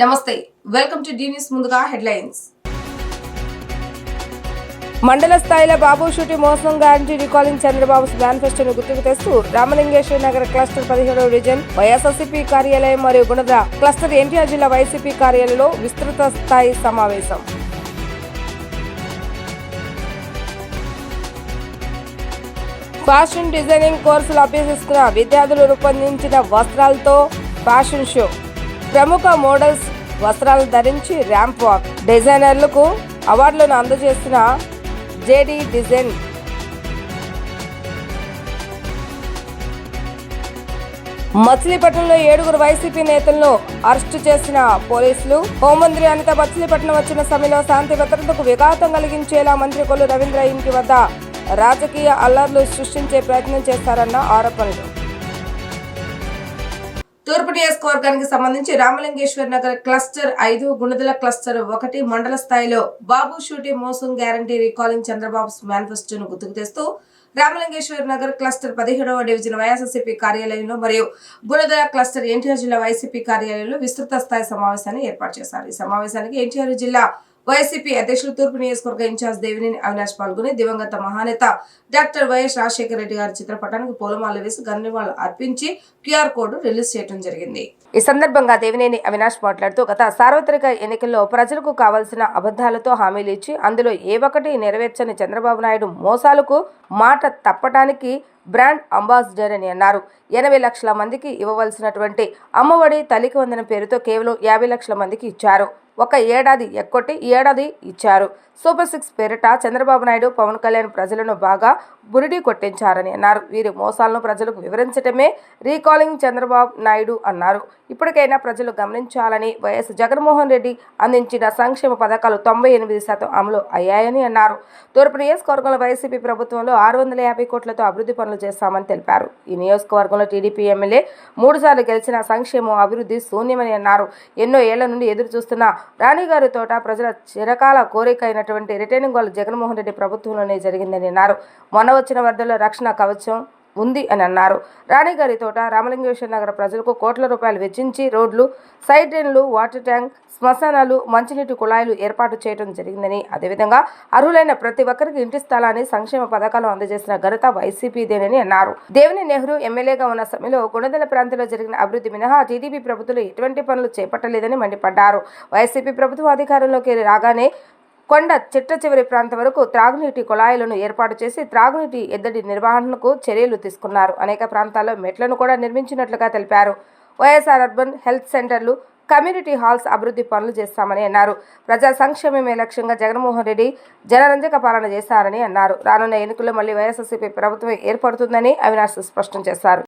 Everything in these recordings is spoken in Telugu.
నమస్తే, వెల్కమ్ టు డి న్యూస్. ముందుగా హెడ్లైన్స్. మండల స్థాయిలో బాబు షూటి మోసం గ్యారంటీ రికాలింగ్ చంద్రబాబు మేనిఫెస్టోను గుర్తుకు తెస్తూ రామలింగేశ్వర నగర క్లస్టర్ 17వ డివిజన్ వైఎస్ఆర్సీపీ కార్యాలయం మరియు గుణద క్లస్టర్ ఎన్టీఆర్ జిల్లా వైసీపీ కార్యాలయంలో విస్తృత స్థాయి సమావేశం. ఫ్యాషన్ డిజైనింగ్ కోర్సులు అభ్యసిస్తున్న విద్యార్థులు రూపొందించిన వస్త్రాలతో ఫ్యాషన్ షో. ప్రముఖ మోడల్స్ వస్త్రాలు ధరించి ర్యాంప్ వాక్. డిజైనర్లకు అవార్డులను అందజేస్తున్న జేడీ డిజైన్. మచిలీపట్నంలో 7 వైసీపీ నేతలను అరెస్టు చేసిన పోలీసులు. హోంమంత్రి అనిత మచిలీపట్నం వచ్చిన సమయంలో శాంతి భద్రతకు విఘాతం కలిగించేలా మంత్రి కొల్లు రవీంద్ర ఇంటి వద్ద రాజకీయ అల్లర్లు సృష్టించే ప్రయత్నం చేస్తారన్న ఆరోపణలు. తూర్పు నియోజకవర్గానికి సంబంధించి రామలింగేశ్వర నగర్ క్లస్టర్ 5, గుణదల క్లస్టర్ 1 మండల స్థాయిలో బాబు షూటి మోసం గ్యారంటీ రికాలింగ్ చంద్రబాబు మేనిఫెస్టోను గుర్తుకు తెస్తూ రామలింగేశ్వర నగర్ క్లస్టర్ 17వ డివిజన్ వైఎస్ఆర్సీపీ కార్యాలయంలో మరియు గుణదల క్లస్టర్ ఎన్టీఆర్ జిల్లా వైసీపీ కార్యాలయంలో విస్తృత స్థాయి సమావేశాన్ని ఏర్పాటు చేశారు. ఈ సమావేశానికి ఎన్టీఆర్ జిల్లా వైసీపీ అధ్యక్షులు, తూర్పు నియోజకవర్గ ఇన్ఛార్జ్ దేవినేని అవినాష్ పాల్గొని దివంగత మహానేత డాక్టర్ వైఎస్ రాజశేఖర రెడ్డి గారి చిత్రపటానికి పూలమాల వేసి ఘననివాళులు అర్పించి క్యూఆర్ కోడ్ రిలీజ్ చేయడం జరిగింది. ఈ సందర్భంగా దేవినేని అవినాష్ మాట్లాడుతూ గత సార్వత్రిక ఎన్నికల్లో ప్రజలకు కావాల్సిన అబద్ధాలతో హామీలు ఇచ్చి అందులో ఏ ఒక్కటి నెరవేర్చని చంద్రబాబు నాయుడు మోసాలకు మాట తప్పటానికి బ్రాండ్ అంబాసిడర్ అని అన్నారు. 80 లక్షల మందికి ఇవ్వవలసినటువంటి అమ్మఒడి, తల్లికి వందనం పేరుతో కేవలం 50 లక్షల మందికి ఇచ్చారు. ఒక ఏడాది ఎక్కొట్టి ఈ ఏడాది ఇచ్చారు. సూపర్ 6 పేరిట చంద్రబాబు నాయుడు, పవన్ కళ్యాణ్ ప్రజలను బాగా బురిడి కొట్టించారని అన్నారు. వీరి మోసాలను ప్రజలకు వివరించడమే రీకాలింగ్ చంద్రబాబు నాయుడు అన్నారు. ఇప్పటికైనా ప్రజలు గమనించాలని వైఎస్ జగన్మోహన్ రెడ్డి అందించిన సంక్షేమ పథకాలు 98% అమలు అయ్యాయని అన్నారు. తూర్పు నియోజకవర్గంలో వైసీపీ ప్రభుత్వంలో 650 కోట్లతో అభివృద్ధి పనులు చేస్తామని తెలిపారు. ఈ నియోజకవర్గంలో టీడీపీ ఎమ్మెల్యే 3 సార్లు గెలిచిన సంక్షేమం, అభివృద్ధి శూన్యమని అన్నారు. ఎన్నో ఏళ్ల నుండి ఎదురు చూస్తున్న రాణిగారి తోట ప్రజల చిరకాల కోరిక అయినటువంటి రిటైనింగ్ వాల్ జగన్మోహన్ రెడ్డి ప్రభుత్వంలోనే జరిగిందని అన్నారు. మొన్న వచ్చిన వరదల్లో రక్షణ కవచం ఉంది అని అన్నారు. రాణిగారి తోట రామలింగేశ్వర నగర ప్రజలకు కోట్ల రూపాయలు వెచ్చించి రోడ్లు, సైడ్ డ్రైన్లు, వాటర్ ట్యాంక్, శ్మశానాలు, మంచినీటి కుళాయిలు ఏర్పాటు చేయడం జరిగిందని, అదేవిధంగా అర్హులైన ప్రతి ఒక్కరికి ఇంటి స్థలాన్ని, సంక్షేమ పథకాలు అందజేసిన ఘనత వైసీపీదేనని అన్నారు. దేవిని నెహ్రూ ఎమ్మెల్యేగా ఉన్న సమయంలో గుణదల ప్రాంతంలో జరిగిన అభివృద్ధి మినహా టీడీపీ ప్రభుత్వంలో ఎటువంటి పనులు చేపట్టలేదని మండిపడ్డారు. వైసీపీ ప్రభుత్వం అధికారంలోకి రాగానే కొండ చిట్ట చివరి ప్రాంతం వరకు త్రాగునీటి కుళాయిలను ఏర్పాటు చేసి త్రాగునీటి ఎద్దడి నిర్వహణకు చర్యలు తీసుకున్నారు. అనేక ప్రాంతాల్లో మెట్లను కూడా నిర్మించినట్లుగా తెలిపారు. వైఎస్ఆర్ అర్బన్ హెల్త్ సెంటర్లు, కమ్యూనిటీ హాల్స్ అభివృద్ధి పనులు చేస్తామని అన్నారు. ప్రజా సంక్షేమమే లక్ష్యంగా జగన్మోహన్ రెడ్డి జనరంజక పాలన చేశారని అన్నారు. రానున్న ఎన్నికల్లో మళ్లీ వైఎస్ఆర్సీపీ ప్రభుత్వం ఏర్పడుతుందని అవినాష్ స్పష్టం చేశారు.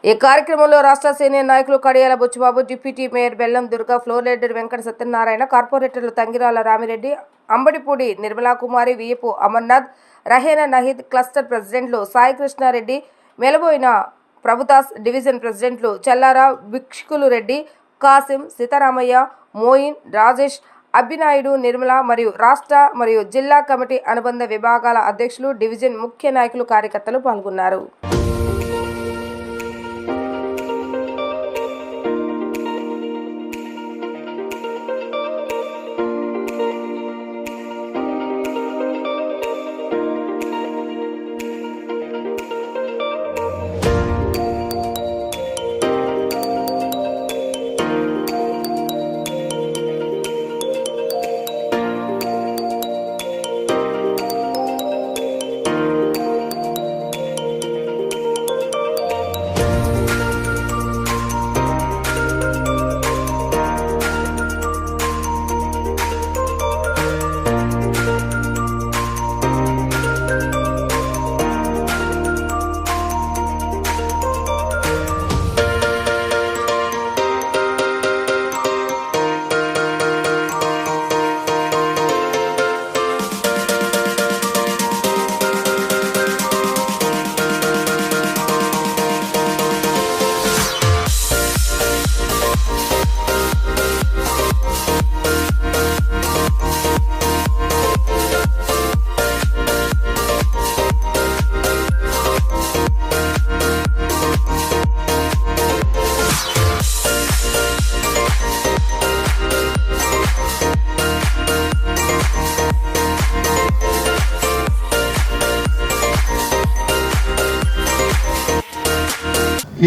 ఈ కార్యక్రమంలో రాష్ట్ర సీనియర్ నాయకులు కడియాల Buchibabu, deputy mayor Bellam Durga, floor leader Venkata Satyanarayana, కార్పొరేటర్లు తంగిరాల రామిరెడ్డి, అంబడిపూడి నిర్మలా కుమారి, వియపు అమర్నాథ్, రహేనా నహీద్, క్లస్టర్ ప్రెసిడెంట్లు సాయి కృష్ణారెడ్డి, మెలబోయిన ప్రభుదాస్, డివిజన్ ప్రెసిడెంట్లు చల్లారా, భిక్షకులు రెడ్డి, కాసిం, సీతారామయ్య, మోయిన్, రాజేష్, అబ్బినాయుడు, నిర్మల మరియు రాష్ట్ర మరియు జిల్లా కమిటీ అనుబంధ విభాగాల అధ్యక్షులు, డివిజన్ ముఖ్య నాయకులు, కార్యకర్తలు పాల్గొన్నారు.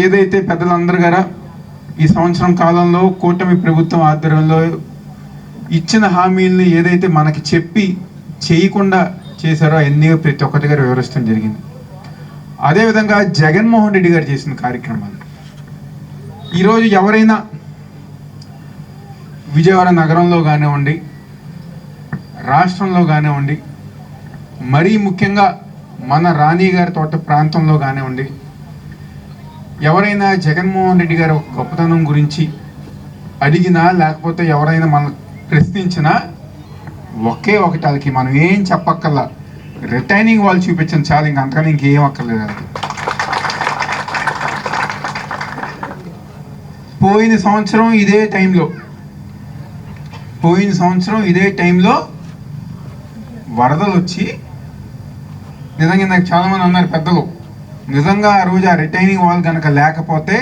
ఏదైతే పెద్దలందరూ గారా ఈ సంవత్సరం కాలంలో కూటమి ప్రభుత్వం ఆధ్వర్యంలో ఇచ్చిన హామీలను ఏదైతే మనకి చెప్పి చేయకుండా చేశారో అన్నీ ప్రతి ఒక్కటి గారు వివరించడం జరిగింది. అదేవిధంగా జగన్మోహన్ రెడ్డి గారు చేసిన కార్యక్రమాలు ఈరోజు ఎవరైనా విజయవాడ నగరంలో కానివ్వండి, రాష్ట్రంలో కానివ్వండి, మరీ ముఖ్యంగా మన రాణి గారి తోట ప్రాంతంలో కానివ్వండి, ఎవరైనా జగన్మోహన్ రెడ్డి గారి గొప్పతనం గురించి అడిగినా లేకపోతే ఎవరైనా మనం ప్రశ్నించినా ఒకే ఒకటి వాళ్ళకి మనం ఏం చెప్పక్కర్లా, రిటైనింగ్ వాళ్ళు చూపించండి చాలు, ఇంక అంతకన్నా ఇంకేం అక్కర్లేదు. అది పోయిన సంవత్సరం ఇదే టైంలో వరదలు వచ్చి నిజంగా నాకు చాలామంది అన్నారు పెద్దలు, నిజంగా ఆ రోజు ఆ రిటైనింగ్ వాల్ కనుక లేకపోతే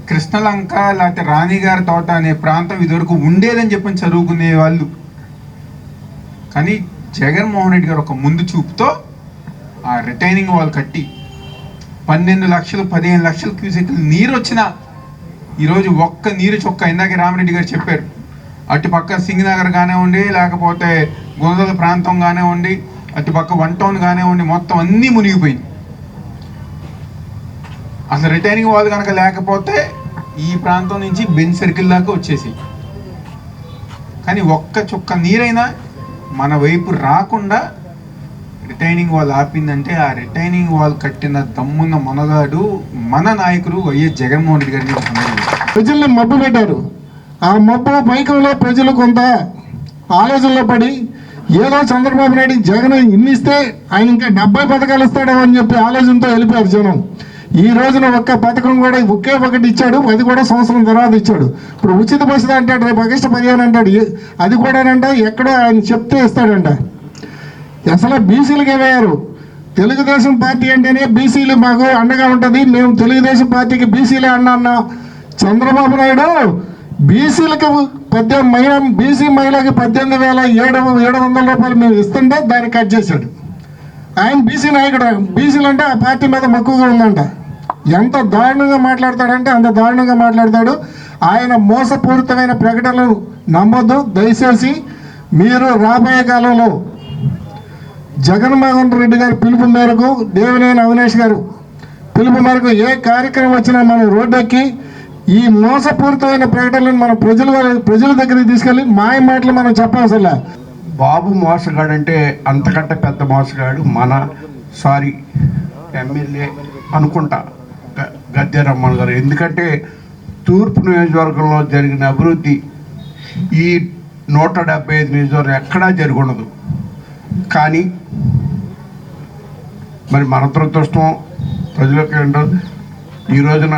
కృష్ణలంక లేకపోతే రాణిగారి తోట అనే ప్రాంతం ఇదివరకు ఉండేదని చెప్పని చదువుకునే వాళ్ళు. కానీ జగన్మోహన్ రెడ్డి గారు ఒక ముందు చూపుతో ఆ రిటైనింగ్ వాల్ కట్టి 12 లక్షలు 15 లక్షల క్యూసెక్లు నీరు వచ్చినా ఈరోజు ఒక్క నీరు చొక్క ఇందాక రామిరెడ్డి గారు చెప్పారు, అటుపక్క సింగనగర్ కానివ్వండి, లేకపోతే గుణదల ప్రాంతం కానివ్వండి, అటుపక్క 1 టౌన్ కానివ్వండి, మొత్తం అన్నీ మునిగిపోయింది. అసలు రిటైనింగ్ వాల్ కనుక లేకపోతే ఈ ప్రాంతం నుంచి బెంచ్ సర్కిల్ దాకా వచ్చేసి, కానీ ఒక్క చుక్క నీరైనా మన వైపు రాకుండా రిటైనింగ్ వాల్ ఆపిందంటే ఆ రిటైనింగ్ వాల్ కట్టిన దమ్మున్న మనగాడు మన నాయకుడు వైఎస్ జగన్మోహన్ రెడ్డి గారిని. ప్రజల్ని మబ్బు పెట్టారు. ఆ మబ్బు పైకంలో ప్రజలు కొంత ఆలోచనలో పడి ఏదో చంద్రబాబు నాయుడు జగన్ ఇన్నిస్తే ఆయన ఇంకా 70 పథకాలు ఇస్తాడో అని చెప్పి ఆలోచనతో వెళ్ళిపోయారు జనం. ఈ రోజున ఒక్క పథకం కూడా ఒకే ఒకటి ఇచ్చాడు, అది కూడా సంవత్సరం తర్వాత ఇచ్చాడు. ఇప్పుడు ఉచిత బస్సు అంటాడు, రేపు ఆగస్టు 15 అంటాడు, అది కూడానంట ఎక్కడో ఆయన చెప్తే ఇస్తాడంట. అసలు బీసీలకు ఏమయ్యారు? తెలుగుదేశం పార్టీ అంటేనే బీసీలు మాకు అండగా ఉంటుంది, మేము తెలుగుదేశం పార్టీకి బీసీలే అన్న చంద్రబాబు నాయుడు బీసీలకు బీసీ మహిళకి 18,700 రూపాయలు మేము ఇస్తుంటే దాన్ని కట్ చేశాడు. ఆయన బీసీ నాయకుడు, బీసీలు అంటే ఆ పార్టీ మీద మక్కువగా ఉందంట. ఎంత దారుణంగా మాట్లాడతాడంటే అంత దారుణంగా మాట్లాడతాడు. ఆయన మోసపూరితమైన ప్రకటనలు నమ్మొద్దు దయచేసి. మీరు రాబోయే కాలంలో జగన్మోహన్ రెడ్డి గారి పిలుపు మేరకు, దేవినేని అవినాష్ గారు పిలుపు మేరకు ఏ కార్యక్రమం వచ్చినా మనం రోడ్డెక్కి ఈ మోసపూరితమైన ప్రకటనలను మనం ప్రజల దగ్గరికి తీసుకెళ్ళి మాయ మాటలు మనం చెప్పవసలే. బాబు మోసగాడంటే అంతకంటే పెద్ద మోసగాడు మన ఎమ్మెల్యే అనుకుంటా గద్దె రమ్మన్ గారు. ఎందుకంటే తూర్పు నియోజకవర్గంలో జరిగిన అభివృద్ధి ఈ 175 నియోజకవర్గం ఎక్కడా జరుగుండదు. కానీ మరి మన దురదృష్టం ప్రజలకు ఏంటో ఈ రోజున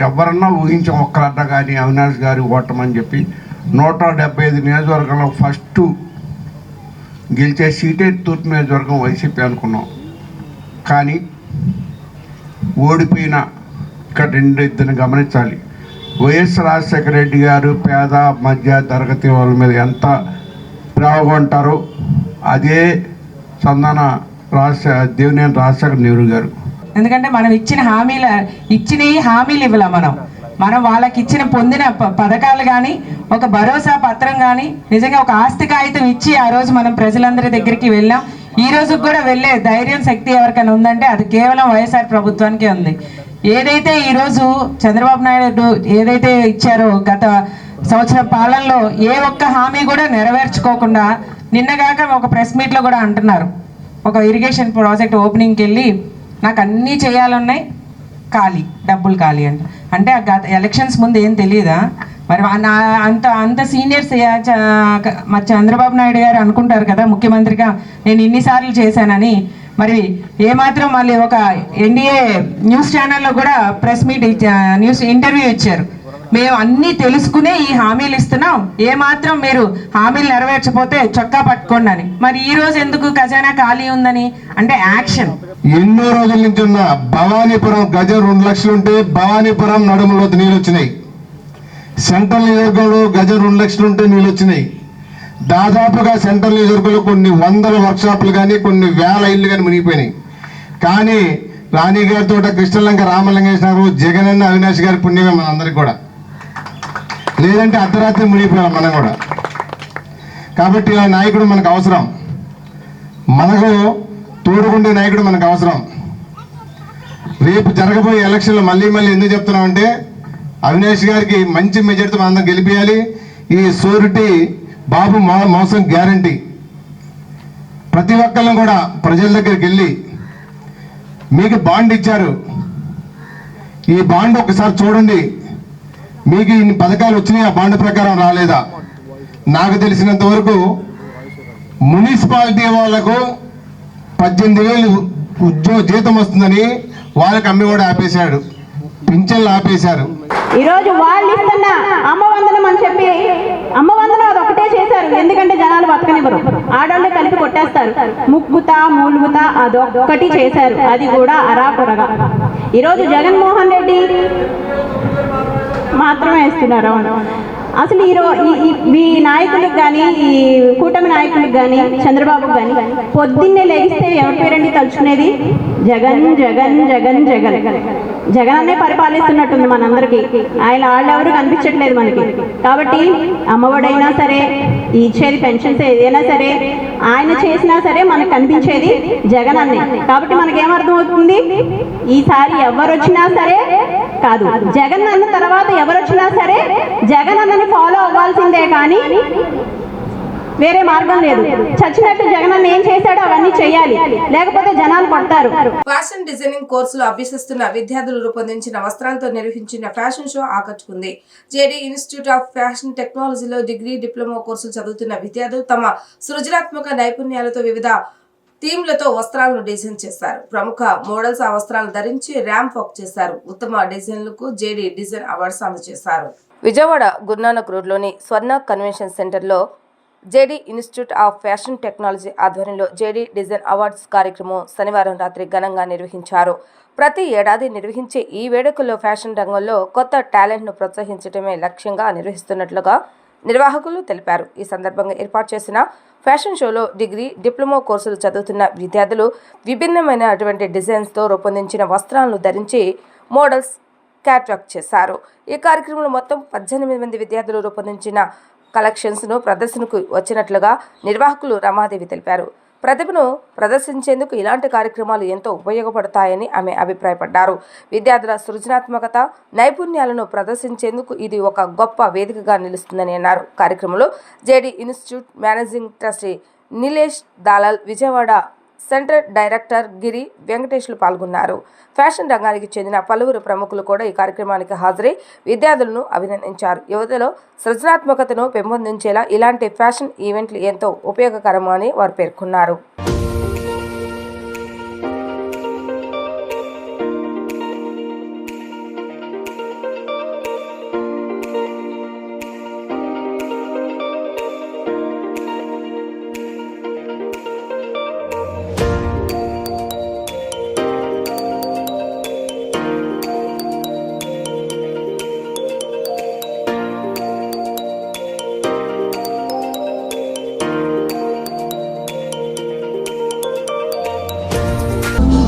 ఎవరన్నా ఊహించాం ఒక్కరన్నా కానీ అవినాష్ గారు ఓటమని చెప్పి. 175 నియోజకవర్గంలో ఫస్ట్ గెలిచే సీటే తూర్పు నియోజకవర్గం వైసీపీ అనుకున్నాం. కానీ ఓడిపోయిన ఇక్కడ ఇద్దరిని గమనించాలి. వైఎస్ రాజశేఖర రెడ్డి గారు పేద మధ్య తరగతి వాళ్ళ మీద ఎంత ప్రేమగా ఉంటారో అదే దేవినేని రాజశేఖర నెహ్రూ గారు. ఎందుకంటే మనం ఇచ్చిన హామీలు ఇవ్వాల మనం వాళ్ళకి పొందిన పథకాలు కానీ ఒక భరోసా పత్రం కానీ నిజంగా ఒక ఆస్తి కాగితం ఇచ్చి ఆ రోజు మనం ప్రజలందరి దగ్గరికి వెళ్ళాం. ఈ రోజు కూడా వెళ్ళే ధైర్యం శక్తి ఎవరికైనా ఉందంటే అది కేవలం వైఎస్ఆర్ ప్రభుత్వానికే ఉంది. ఏదైతే ఈరోజు చంద్రబాబు నాయుడు ఏదైతే ఇచ్చారో గత సంవత్సరం పాలనలో ఏ ఒక్క హామీ కూడా నెరవేర్చుకోకుండా నిన్నగాక ఒక ప్రెస్ మీట్లో కూడా అంటున్నారు, ఒక ఇరిగేషన్ ప్రాజెక్ట్ ఓపెనింగ్కి వెళ్ళి నాకు అన్నీ చేయాలన్నాయి డబ్బులు ఖాళీ అంటే గత ఎలక్షన్స్ ముందు ఏం తెలియదా? మరి అంత సీనియర్స్ మరి చంద్రబాబు నాయుడు గారు అనుకుంటారు కదా ముఖ్యమంత్రిగా నేను ఇన్నిసార్లు చేశానని. మరి ఏమాత్రం మళ్ళీ ఒక ఎన్డీఏ న్యూస్ ఛానల్లో కూడా ప్రెస్ మీట్ ఇంటర్వ్యూ ఇచ్చారు, మేము అన్నీ తెలుసుకునే ఈ హామీలు ఇస్తున్నాం, ఏమాత్రం మీరు హామీలు నెరవేర్చకపోతే చొక్కా పట్టుకోండి అని. మరి ఈ రోజు ఎందుకు ఖజానా ఖాళీ ఉందని అంటే యాక్షన్. ఎన్నో రోజుల నుంచి ఉన్న భవానీపురం గజం 2 లక్షలు ఉంటే భవానీపురం నడుములో నీళ్ళు వచ్చినాయి. సెంట్రల్ నియోజకవర్గంలో గజం 2 లక్షలు ఉంటే నీళ్ళు వచ్చినాయి. దాదాపుగా సెంట్రల్ నియోజకవర్గంలో కొన్ని 100 వర్క్షాపులు కానీ కొన్ని 1000 ఇళ్ళు కానీ మునిగిపోయినాయి. కానీ రాణి గారితో కృష్ణలంక రామలింగేశ్వరరావు, జగనన్న, అవినాష్ గారి పుణ్యమే మనందరికి కూడా. లేదంటే అర్ధరాత్రి మునిగిపోయాం మనం కూడా. కాబట్టి ఇలా నాయకుడు మనకు అవసరం, మనకు తోడుకుండే నాయకుడు మనకు అవసరం. రేపు జరగబోయే ఎలక్షన్లో మళ్ళీ ఎందుకు చెప్తున్నామంటే అవినాష్ గారికి మంచి మెజార్టీతో మనందరం గెలిపించాలి. ఈ షూరిటీ బాబు మోసం గ్యారంటీ. ప్రతి ఒక్కళ్ళం కూడా ప్రజల దగ్గరికి వెళ్ళి మీకు బాండ్ ఇచ్చారు, ఈ బాండ్ ఒకసారి చూడండి, మీకు ఇన్ని పథకాలు వచ్చినాయి, ఆ బాండ్ ప్రకారం రాలేదా? నాకు తెలిసినంత వరకు మున్సిపాలిటీ వాళ్లకు 18,000 జీతం వస్తుందని వాళ్ళకి అమ్మి కూడా ఆపేశాడు, పింఛన్లు ఆపేశారు. ఈరోజు వాళ్ళు ఇస్తున్న అమ్మవందనం అని చెప్పి అమ్మవందనం అది ఒకటే చేశారు, ఎందుకంటే జనాలు బతకనివ్వరు, ఆడవాళ్ళే కలిపి కొట్టేస్తారు. ముక్కుతా మూలుగుతా అదొక్కటి చేశారు, అది కూడా అరాకొరగా. ఈరోజు జగన్మోహన్ రెడ్డి మాత్రమే ఇస్తున్నారు. అసలు ఈ నాయకులకు కానీ, ఈ కూటమి నాయకులకు కానీ, చంద్రబాబుకు కానీ పొద్దున్నే లేగిస్తే ఎవరి పేరండి తలుచుకునేది? జగన్ జగన్ జగన్ జగన్. జగన్ అన్నే పరిపాలిస్తున్నట్టుంది మనందరికీ. వాళ్ళెవరు కనిపించట్లేదు మనకి. కాబట్టి అమ్మఒడైనా సరే, ఇచ్చేది పెన్షన్స్ ఏదైనా సరే, ఆయన చేసినా సరే మనకు కనిపించేది జగన్ అన్నే. కాబట్టి మనకేమర్థం అవుతుంది? ఈసారి ఎవరు వచ్చినా సరే కాదు, జగన్ అన్న తర్వాత ఎవరు వచ్చినా సరే జగన్ అన్నని ఫాలో అవ్వాల్సిందే, కానీ వేరే మార్గం లేదు. చచ్చినట్టు జగన్ అన్న ఏం చేశాడో అవన్నీ చేయాలి, లేకపోతే జనాలు పడతారు. ఫ్యాషన్ డిజైనింగ్ కోర్సులు అభ్యసిస్తున్న విద్యార్థులు రూపొందించిన వస్త్రాలతో నిర్వహించిన ఫ్యాషన్ షో ఆకట్టుకుంది. జేడీ ఇన్స్టిట్యూట్ ఆఫ్ ఫ్యాషన్ టెక్నాలజీలో డిగ్రీ, డిప్లొమా కోర్సులు చదువుతున్న విద్యార్థులు తమ సృజనాత్మక నైపుణ్యాలతో వివిధ థీమ్లతో వస్త్రాలను డిజైన్ చేశారు. ప్రముఖ మోడల్స్ ఆ వస్త్రాలను ధరించి ర్యాంప్ వాక్ చేశారు. ఉత్తమ డిజైన్లకు జేడీ డిజైన్ అవార్డ్స్ అందజేశారు. విజయవాడ గురునానక్ రోడ్లోని స్వర్ణ కన్వెన్షన్ సెంటర్లో JD institute of fashion technology ఆధ్వర్యంలో జేడీ డిజైన్ అవార్డ్స్ కార్యక్రమం శనివారం రాత్రి ఘనంగా నిర్వహించారు. ప్రతి ఏడాది నిర్వహించే ఈ వేడుకల్లో ఫ్యాషన్ రంగంలో కొత్త టాలెంట్ను ప్రోత్సహించడమే లక్ష్యంగా నిర్వహిస్తున్నట్లుగా నిర్వాహకులు తెలిపారు. ఈ సందర్భంగా ఏర్పాటు చేసిన ఫ్యాషన్ షోలో డిగ్రీ, డిప్లొమా కోర్సులు చదువుతున్న విద్యార్థులు విభిన్నమైనటువంటి డిజైన్స్తో రూపొందించిన వస్త్రాలను ధరించి మోడల్స్ క్యాట్వాక్ చేశారు. ఈ కార్యక్రమంలో మొత్తం 18 మంది విద్యార్థులు రూపొందించిన కలెక్షన్స్ను ప్రదర్శనకు వచ్చినట్లుగా నిర్వాహకులు రమాదేవి తెలిపారు. ప్రతిభను ప్రదర్శించేందుకు ఇలాంటి కార్యక్రమాలు ఎంతో ఉపయోగపడతాయని ఆమె అభిప్రాయపడ్డారు. విద్యార్థుల సృజనాత్మకత, నైపుణ్యాలను ప్రదర్శించేందుకు ఇది ఒక గొప్ప వేదికగా నిలుస్తుందని అన్నారు. కార్యక్రమంలో JD institute managing trustee Nilesh Dalal, Vijayawada centre director Giri వెంకటేష్లు పాల్గొన్నారు. ఫ్యాషన్ రంగానికి చెందిన పలువురు ప్రముఖులు కూడా ఈ కార్యక్రమానికి హాజరై విద్యార్థులను అభినందించారు. యువతలో సృజనాత్మకతను పెంపొందించేలా ఇలాంటి ఫ్యాషన్ ఈవెంట్లు ఎంతో ఉపయోగకరమని వారు పేర్కొన్నారు.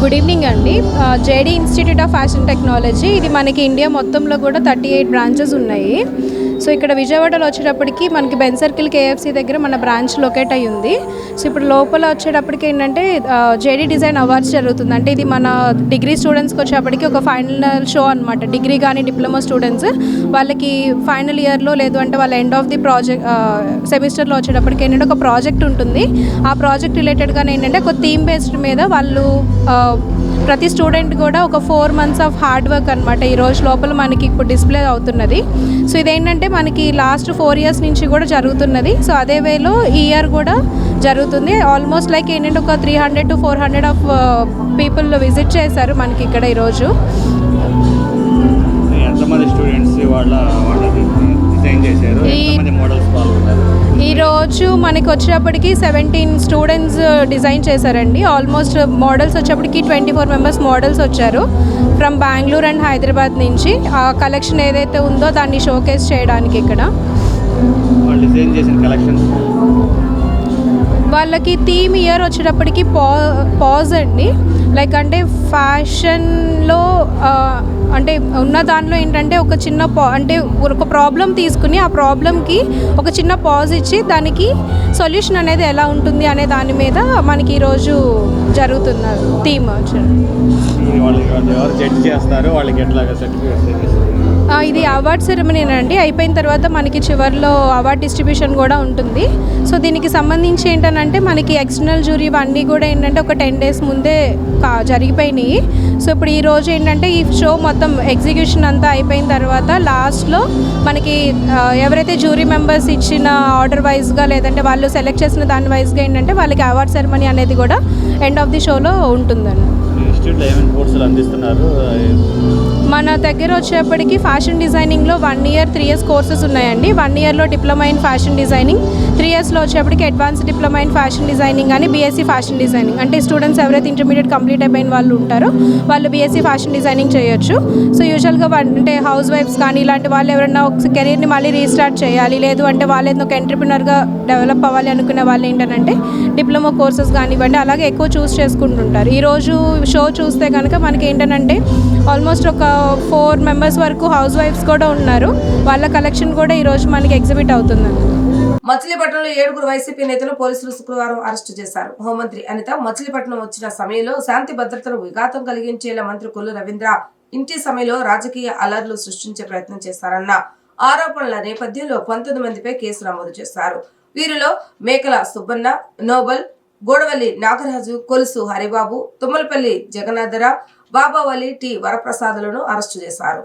గుడ్ ఈవినింగ్ అండి. JD institute of fashion technology, ఇది మనకి ఇండియా మొత్తంలో కూడా 38 బ్రాంచెస్ ఉన్నాయి. సో ఇక్కడ విజయవాడలో వచ్చేటప్పటికి మనకి బెన్ సర్కిల్ కేఎఫ్సి దగ్గర మన బ్రాంచ్ లొకేట్ అయ్యి ఉంది. సో ఇప్పుడు లోపల వచ్చేటప్పటికి ఏంటంటే జేడీ డిజైన్ అవార్డ్స్ జరుగుతుంది. అంటే ఇది మన డిగ్రీ స్టూడెంట్స్కి వచ్చేటప్పటికి ఒక ఫైనల్ షో అనమాట. డిగ్రీ కానీ డిప్లొమా స్టూడెంట్స్ వాళ్ళకి ఫైనల్ ఇయర్లో లేదు అంటే వాళ్ళ ఎండ్ ఆఫ్ ది ప్రాజెక్ట్ సెమిస్టర్లో వచ్చేటప్పటికి ఏంటంటే ఒక ప్రాజెక్ట్ ఉంటుంది. ఆ ప్రాజెక్ట్ రిలేటెడ్గానే ఏంటంటే ఒక థీమ్ బేస్డ్ మీద వాళ్ళు ప్రతి స్టూడెంట్ కూడా ఒక 4 months ఆఫ్ హార్డ్ వర్క్ అనమాట ఈ రోజు లోపల మనకి ఇప్పుడు డిస్ప్లే అవుతున్నది. సో ఇదేంటంటే మనకి లాస్ట్ 4 years నుంచి కూడా జరుగుతున్నది. సో అదే వేలో ఈ ఇయర్ కూడా జరుగుతుంది. ఆల్మోస్ట్ లైక్ ఏంటంటే ఒక 300 to 400 ఆఫ్ పీపుల్ విజిట్ చేశారు మనకి ఇక్కడ ఈరోజు. ఎంతమంది స్టూడెంట్స్ వాళ్ళ డిజైన్ చేశారు, ఎంతమంది మోడల్స్ పాల్గొన్నారు? ఈరోజు మనకి వచ్చేటప్పటికి 17 స్టూడెంట్స్ డిజైన్ చేశారండి. ఆల్మోస్ట్ మోడల్స్ వచ్చేప్పటికి 24 members మోడల్స్ వచ్చారు ఫ్రమ్ బెంగళూరు అండ్ హైదరాబాద్ నుంచి. ఆ కలెక్షన్ ఏదైతే ఉందో దాన్ని షోకేస్ చేయడానికి ఇక్కడ డిజైన్ చేసిన కలెక్షన్స్ వాళ్ళకి థీమ్ ఇయర్ వచ్చేటప్పటికి పాజ్ అండి. లైక్ అంటే ఫ్యాషన్లో అంటే ఉన్న దాంట్లో ఏంటంటే ఒక చిన్న అంటే ఒక ప్రాబ్లం తీసుకుని ఆ ప్రాబ్లంకి ఒక చిన్న పాజ్ ఇచ్చి దానికి సొల్యూషన్ అనేది ఎలా ఉంటుంది అనే దాని మీద మనకి ఈరోజు జరుగుతున్న థీమ్ ఎవరు జడ్జ్ చేస్తారు, వాళ్ళకి ఎట్లాగా సర్టిఫికేట్స్? ఇది అవార్డ్ సెరమనీ అండి. అయిపోయిన తర్వాత మనకి చివరిలో అవార్డ్ డిస్ట్రిబ్యూషన్ కూడా ఉంటుంది. సో దీనికి సంబంధించి ఏంటంటే మనకి ఎక్స్టర్నల్ జ్యూరీ ఇవన్నీ కూడా ఏంటంటే ఒక 10 days ముందే జరిగిపోయినాయి. సో ఇప్పుడు ఈరోజు ఏంటంటే ఈ షో మొత్తం ఎగ్జిక్యూషన్ అంతా అయిపోయిన తర్వాత లాస్ట్లో మనకి ఎవరైతే జ్యూరీ మెంబర్స్ ఇచ్చిన ఆర్డర్ వైజ్గా లేదంటే వాళ్ళు సెలెక్ట్ చేసిన దాని వైజ్గా ఏంటంటే వాళ్ళకి అవార్డ్ సెరమనీ అనేది కూడా ఎండ్ ఆఫ్ ది షోలో ఉంటుందండి. ఇన్స్టిట్యూట్లో ఏమైనా కోర్సులు అందిస్తున్నారు? మన దగ్గర వచ్చేప్పటికి ఫ్యాషన్ డిజైనింగ్లో 1 year 3 years కోర్సెస్ ఉన్నాయండి. 1 yearలో డిప్లొమా ఇన్ ఫ్యాషన్ డిజైనింగ్, 3 yearsలో వచ్చేప్పటికి advance diploma in fashion designing అని బీఎస్సీ ఫ్యాషన్ డిజైనింగ్. అంటే స్టూడెంట్స్ ఎవరైతే ఇంటర్మీడియట్ కంప్లీట్ అయిపోయిన వాళ్ళు ఉంటారో వాళ్ళు బీఎస్సీ ఫ్యాషన్ డిజైనింగ్ చేయొచ్చు. సో యూజువల్గా అంటే హౌస్ వైఫ్స్ కానీ ఇలాంటి వాళ్ళు ఎవరైనా ఒక కెరీర్ని మళ్ళీ రీస్టార్ట్ చేయాలి, లేదు అంటే వాళ్ళు ఏదో ఒక ఎంటర్ప్రినర్గా డెవలప్ అవ్వాలి అనుకునే వాళ్ళు ఏంటంటే డిప్లొమా కోర్సెస్ కానివ్వండి అలాగే ఎక్కువ చూస్ చేసుకుంటుంటారు. ఈరోజు షో చూస్తే కనుక మనకి ఏంటంటే ఆల్మోస్ట్ ఒక 4 members వరకు హౌస్ వైఫ్స్ కూడా ఉన్నారు. వాళ్ళ కలెక్షన్ కూడా ఈరోజు మనకి ఎగ్జిబిట్ అవుతుందండి. మచిలీపట్నంలో 7 వైసీపీ నేతలు పోలీసులు శుక్రవారం అరెస్టు చేశారు. హోంమంత్రి అనిత మచిలీపట్నం వచ్చిన సమయంలో శాంతి భద్రతలు విఘాతం కలిగించేలా మంత్రి కొల్లు రవీంద్ర ఇంటి సమయంలో రాజకీయ అలర్లు సృష్టించే ప్రయత్నం చేశారన్న ఆరోపణల నేపథ్యంలో 19 మందిపై కేసు నమోదు చేశారు. వీరిలో మేకల సుబ్బన్న, నోబల్, గోడవల్లి నాగరాజు, కొలుసు హరిబాబు, తుమ్మలపల్లి జగన్నాథర, బాబావలి, టి వరప్రసాదులను అరెస్టు చేశారు.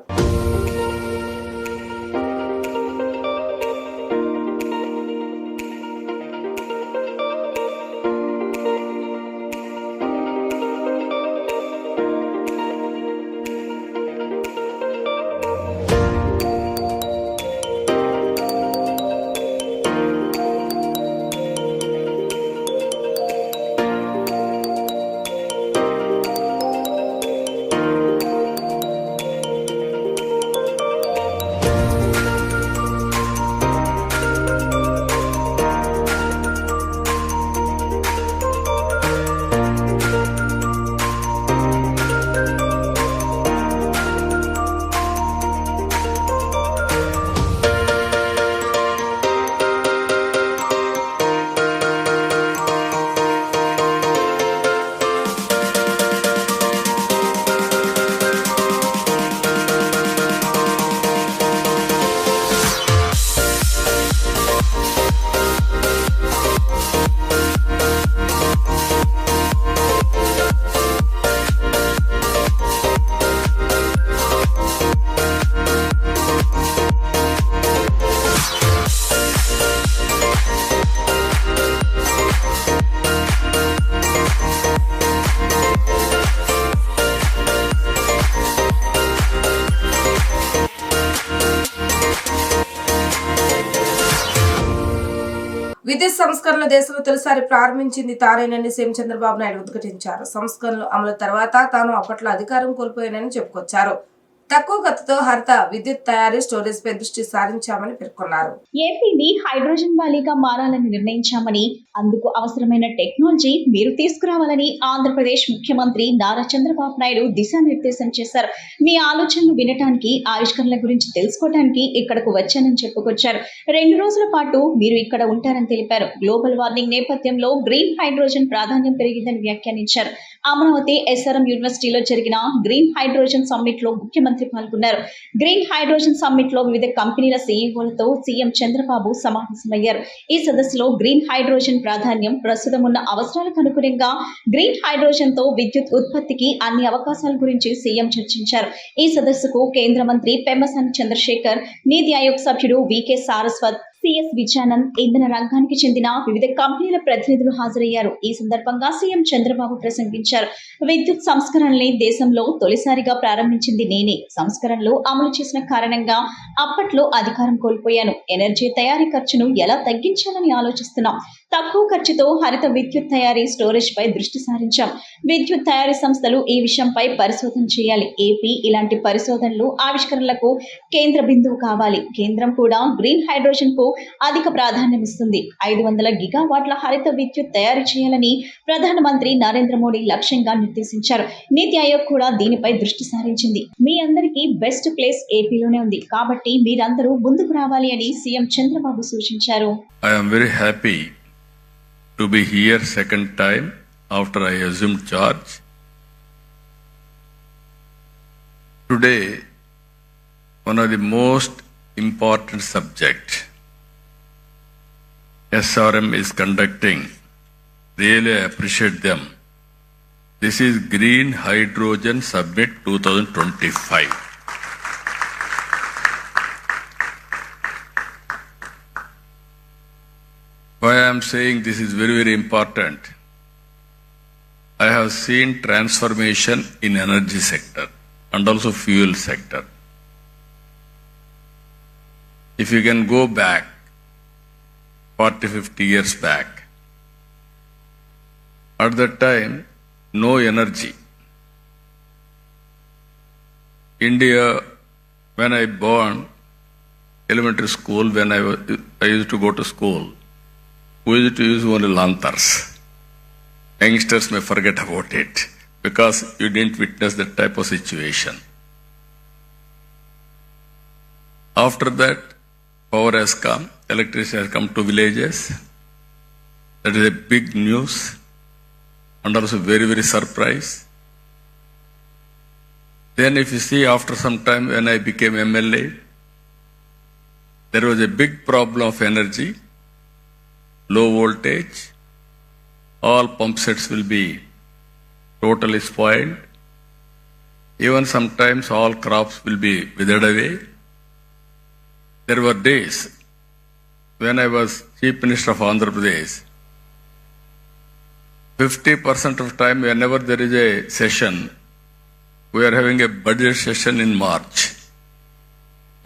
విద్యుత్ సంస్కరణల దేశంలో తొలిసారి ప్రారంభించింది తానేనని సీఎం చంద్రబాబు నాయుడు ఉద్ఘాటించారు. సంస్కరణలు అమలు తర్వాత తాను అప్పట్లో అధికారం కోల్పోయానని చెప్పుకొచ్చారు. తక్కువ ఖర్చుతో హరిత విద్యుత్ తయారీ స్టోరేజ్ పై దృష్టి సారించామని పేర్కొన్నారు. ఏపీని హైడ్రోజన్ వ్యాలీగా మారాలని నిర్ణయించామని, అందుకు అవసరమైన టెక్నాలజీ మీరు తీసుకురావాలని ఆంధ్రప్రదేశ్ ముఖ్యమంత్రి నారా చంద్రబాబు నాయుడు దిశానిర్దేశం చేశారు. మీ ఆలోచనలు వినటానికి, ఆవిష్కరణల గురించి తెలుసుకోవడానికి ఇక్కడకు వచ్చానని చెప్పుకొచ్చారు. 2 రోజుల పాటు మీరు ఇక్కడ ఉంటారని తెలిపారు. గ్లోబల్ వార్మింగ్ నేపథ్యంలో గ్రీన్ హైడ్రోజన్ ప్రాధాన్యం పెరిగిందని వ్యాఖ్యానించారు. అమరావతి ఎస్ఆర్ఎం యూనివర్సిటీలో జరిగిన గ్రీన్ హైడ్రోజన్ సమ్మిట్ లో ముఖ్యమంత్రి పాల్గొన్నారు. గ్రీన్ హైడ్రోజన్ సమ్మిట్ లో వివిధ కంపెనీల సీఈఓలతో సీఎం చంద్రబాబు సమావేశమయ్యారు. ఈ సదస్సులో గ్రీన్ హైడ్రోజన్ ప్రాధాన్యం, ప్రస్తుతం ఉన్న అవసరాలకు అనుగుణంగా గ్రీన్ హైడ్రోజన్ తో విద్యుత్ ఉత్పత్తికి అన్ని అవకాశాల గురించి సీఎం చర్చించారు. ఈ సదస్సుకు కేంద్ర మంత్రి పెమ్మసాని చంద్రశేఖర్, నీతి ఆయోగ్ సభ్యుడు వికే సారస్వత్, సిఎస్ విజయానంద్, ఇంధన రంగానికి చెందిన వివిధ కంపెనీల ప్రతినిధులు హాజరయ్యారు. ఈ సందర్భంగా సీఎం చంద్రబాబు ప్రసంగించారు. విద్యుత్ సంస్కరణల్ని దేశంలో తొలిసారిగా ప్రారంభించింది నేనే. సంస్కరణలు అమలు చేసిన కారణంగా అప్పట్లో అధికారం కోల్పోయాను. ఎనర్జీ తయారీ ఖర్చును ఎలా తగ్గించాలని ఆలోచిస్తున్నాం. తక్కువ ఖర్చుతో హరిత విద్యుత్ తయారీ స్టోరేజ్ పై దృష్టి సారించాం. విద్యుత్ తయారీ సంస్థలు ఈ విషయంపై పరిశోధన చేయాలి. ఏపీ ఇలాంటి పరిశోధనలు, ఆవిష్కరణలకు కేంద్ర బిందువు కావాలి. కేంద్రం కూడా గ్రీన్ హైడ్రోజన్ కు అధిక ప్రాధాన్యం ఇస్తుంది. 500 గిగావాట్ల హరిత విద్యుత్ తయారు చేయాలని ప్రధానమంత్రి నరేంద్ర మోడీ లక్ష్యంగా నిర్దేశించారు. నీతి ఆయోగ్ కూడా దీనిపై దృష్టి సారించింది. మీ అందరికీ బెస్ట్ ప్లేస్ ఏపీలోనే ఉంది కాబట్టి మీరందరూ ముందుకు రావాలి అని సీఎం చంద్రబాబు సూచించారు. I am very happy to be here second time after I assumed charge. Today, one of the most important subjects SRM is conducting. Really appreciate them. This is Green Hydrogen Summit 2025. Why I am saying this is very, very important. I have seen transformation in energy sector and also fuel sector. If you can go back 40-50 years back, at that time, no energy. India, when I born, elementary school, when I used to go to school, we used to use only lanterns. Youngsters may forget about it because you didn't witness that type of situation. After that, power has come, electricity has come to villages. That is a big news and also very, very surprise. Then if you see after some time when I became MLA, there was a big problem of energy. Low voltage, all pump sets will be totally spoiled. Even sometimes all crops will be withered away. There were days when I was Chief Minister of Andhra Pradesh, 50% of time whenever there is a session, we are having a budget session in March.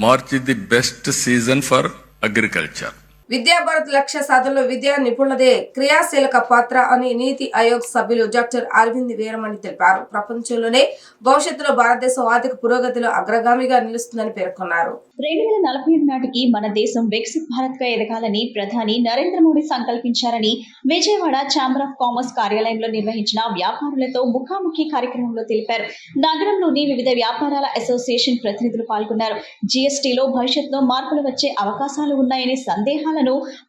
March is the best season for agriculture. విద్యాభారత్ లక్ష్య సాధనలో విద్యా నిపుణులదే క్రియాశీలక పాత్ర అని నీతి ఆయోగ్ సభ్యులు డాక్టర్ అరవింద్ వీరమణి తెలిపారు. ప్రపంచంలోనే భవిష్యత్తులో భారతదేశం ఆర్థిక పురోగతిలో అగ్రగామిగా నిలుస్తుందని పేర్కొన్నారు. 2047 నాటికి మన దేశం వికసిత్ భారత్ గా ఎదగాలని ప్రధాని నరేంద్ర మోడీ సంకల్పించారని విజయవాడ ఛాంబర్ ఆఫ్ కామర్స్ కార్యాలయంలో నిర్వహించిన వ్యాపారులతో ముఖాముఖి కార్యక్రమంలో తెలిపారు. నగరంలోని వివిధ వ్యాపారాల అసోసియేషన్ ప్రతినిధులు పాల్గొన్నారు. జీఎస్టీలో భవిష్యత్తులో మార్పులు వచ్చే అవకాశాలు ఉన్నాయనే సందేహాలను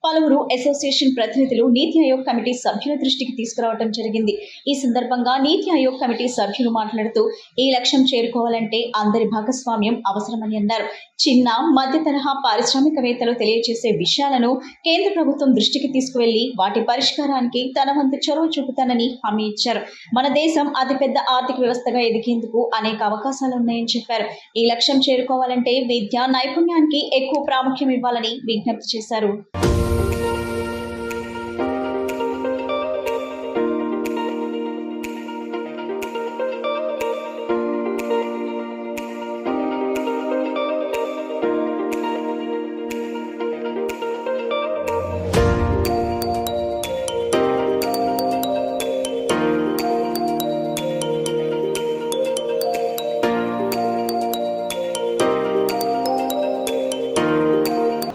పలువురు అసోసియేషన్ ప్రతినిధులు నీతి ఆయోగ్ కమిటీ సభ్యుల దృష్టికి తీసుకురావడం జరిగింది. ఈ సందర్భంగా నీతి ఆయోగ్ కమిటీ సభ్యులు మాట్లాడుతూ ఈ లక్ష్యం చేరుకోవాలంటే అందరి భాగస్వామ్యం అవసరమని అన్నారు. చిన్న మధ్య తరహా పారిశ్రామికవేత్తలు తెలియజేసే విషయాలను కేంద్ర ప్రభుత్వం దృష్టికి తీసుకువెళ్లి వాటి పరిష్కారానికి తన వంతు చొరవ చూపుతానని హామీ ఇచ్చారు. మన దేశం అతిపెద్ద ఆర్థిక వ్యవస్థగా ఎదిగేందుకు అనేక అవకాశాలు ఉన్నాయని చెప్పారు. ఈ లక్ష్యం చేరుకోవాలంటే విద్య నైపుణ్యానికి ఎక్కువ ప్రాముఖ్యం ఇవ్వాలని విజ్ఞప్తి చేశారు.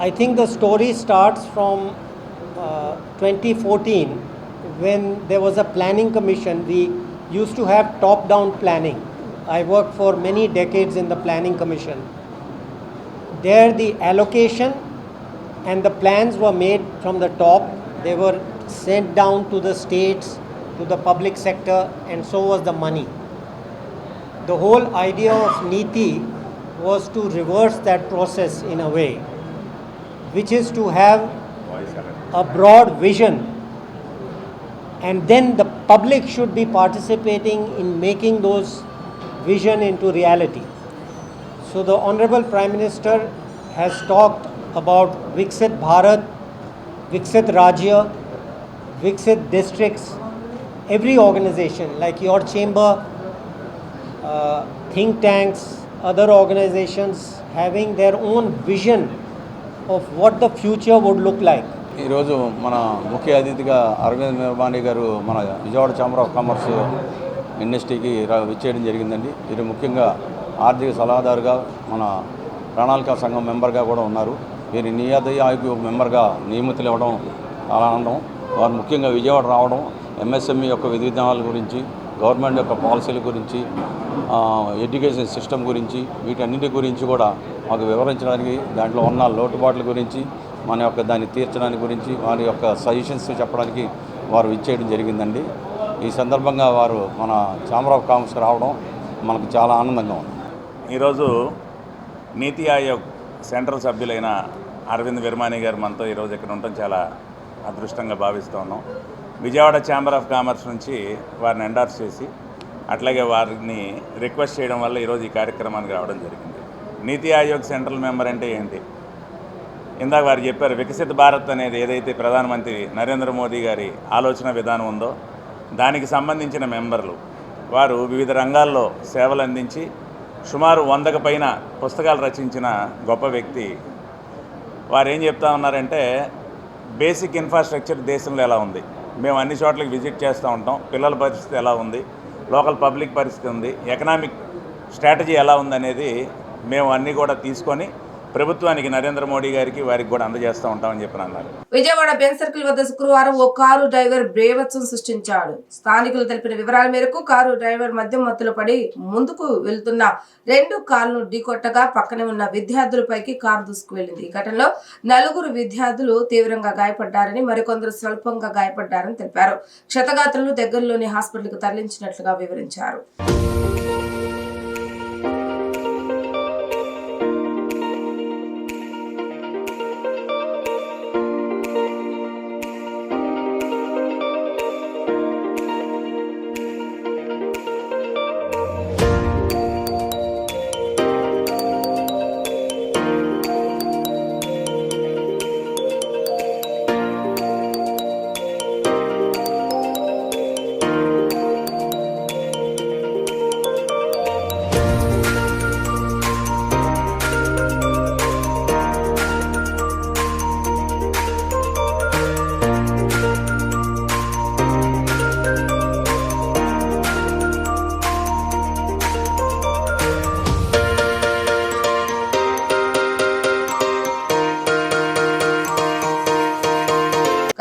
I think the story starts from 2014 when there was a planning commission. We used to have top-down planning. I worked for many decades in the planning commission. There the allocation and the plans were made from the top. They were sent down to the states, to the public sector, and so was the money. The whole idea of NITI was to reverse that process in a way, which is to have a broad vision, and then the public should be participating in making those vision into reality. So the Honorable Prime Minister has talked about Viksit Bharat, Viksit Rajya, Viksit districts. Every organization like your chamber, think tanks, other organizations having their own vision of what the future would look like ఈరోజు మన ముఖ్య అతిథిగా అరవింద్ నిర్మాణి గారు మన విజయవాడ ఛాంబర్ ఆఫ్ కామర్స్ ఇండస్ట్రీకి విచ్చేయడం జరిగిందండి. ఇది ముఖ్యంగా ఆర్థిక సలహాదారుగా మన ప్రణాళిక సంఘం మెంబర్గా కూడా ఉన్నారు. వీరి నీతి ఆయోగ్ మెంబర్గా నియమితులు ఇవ్వడం చాలా ఆనందం. వారు ముఖ్యంగా విజయవాడ రావడం ఎంఎస్ఎంఈ యొక్క విధి విధానాల గురించి, గవర్నమెంట్ యొక్క పాలసీల గురించి, ఎడ్యుకేషన్ సిస్టమ్ గురించి, వీటన్నిటి గురించి కూడా మాకు వివరించడానికి, దాంట్లో ఉన్న లోటుబాట్ల గురించి, మన యొక్క దాన్ని తీర్చడానికి గురించి వారి యొక్క సజెషన్స్ చెప్పడానికి వారు ఇచ్చేయడం జరిగిందండి. ఈ సందర్భంగా వారు మన ఛాంబర్ ఆఫ్ కామర్స్కి రావడం మనకు చాలా ఆనందంగా ఉంది. ఈరోజు నీతి ఆయోగ్ సెంట్రల్ సభ్యులైన అరవింద్ విర్మాని గారు మనతో ఈరోజు ఇక్కడ ఉండటం చాలా అదృష్టంగా భావిస్తూ ఉన్నాం. విజయవాడ ఛాంబర్ ఆఫ్ కామర్స్ నుంచి వారిని ఎండార్స్ చేసి అట్లాగే వారిని రిక్వెస్ట్ చేయడం వల్ల ఈరోజు ఈ కార్యక్రమానికి రావడం జరిగింది. నీతి ఆయోగ్ సెంట్రల్ మెంబర్ అంటే ఏంటి? ఇందాక వారు చెప్పారు, వికసిత భారత్ అనేది ఏదైతే ప్రధానమంత్రి నరేంద్ర మోదీ గారి ఆలోచన విధానం ఉందో దానికి సంబంధించిన మెంబర్లు. వారు వివిధ రంగాల్లో సేవలు అందించి సుమారు 100కు పైన పుస్తకాలు రచించిన గొప్ప వ్యక్తి. వారు ఏం చెప్తా ఉన్నారంటే, బేసిక్ ఇన్ఫ్రాస్ట్రక్చర్ దేశంలో ఎలా ఉంది, మేము అన్ని చోట్లకి విజిట్ చేస్తూ ఉంటాం, పిల్లల పరిస్థితి ఎలా ఉంది, లోకల్ పబ్లిక్ పరిస్థితి ఉంది, ఎకనామిక్ స్ట్రాటజీ ఎలా ఉందనేది మేము అన్నీ కూడా తీసుకొని ప్రభుత్వానికి, నరేంద్ర మోడీ గారికి, వారికి కూడా అందజేస్తూ ఉంటామని చెప్పి అన్నారు. విజయవాడ బెన్ సర్కిల్ వద్ద శుక్రవారం ఓ కారు డ్రైవర్ బేభత్సం సృష్టించాడు. స్థానికులు తెలిపిన వివరాల మేరకు కారు డ్రైవర్ మద్యం మత్తులో పడి ముందుకు వెళ్తున్న 2 కార్లను ఢీకొట్టగా పక్కనే ఉన్న విద్యార్థులపైకి కారు దూసుకు వెళ్లింది. ఈ ఘటనలో 4 విద్యార్థులు తీవ్రంగా గాయపడ్డారని, మరికొందరు స్వల్పంగా గాయపడ్డారని తెలిపారు. క్షతగాత్రులను దగ్గరలోని హాస్పిటల్కు తరలించినట్లుగా వివరించారు.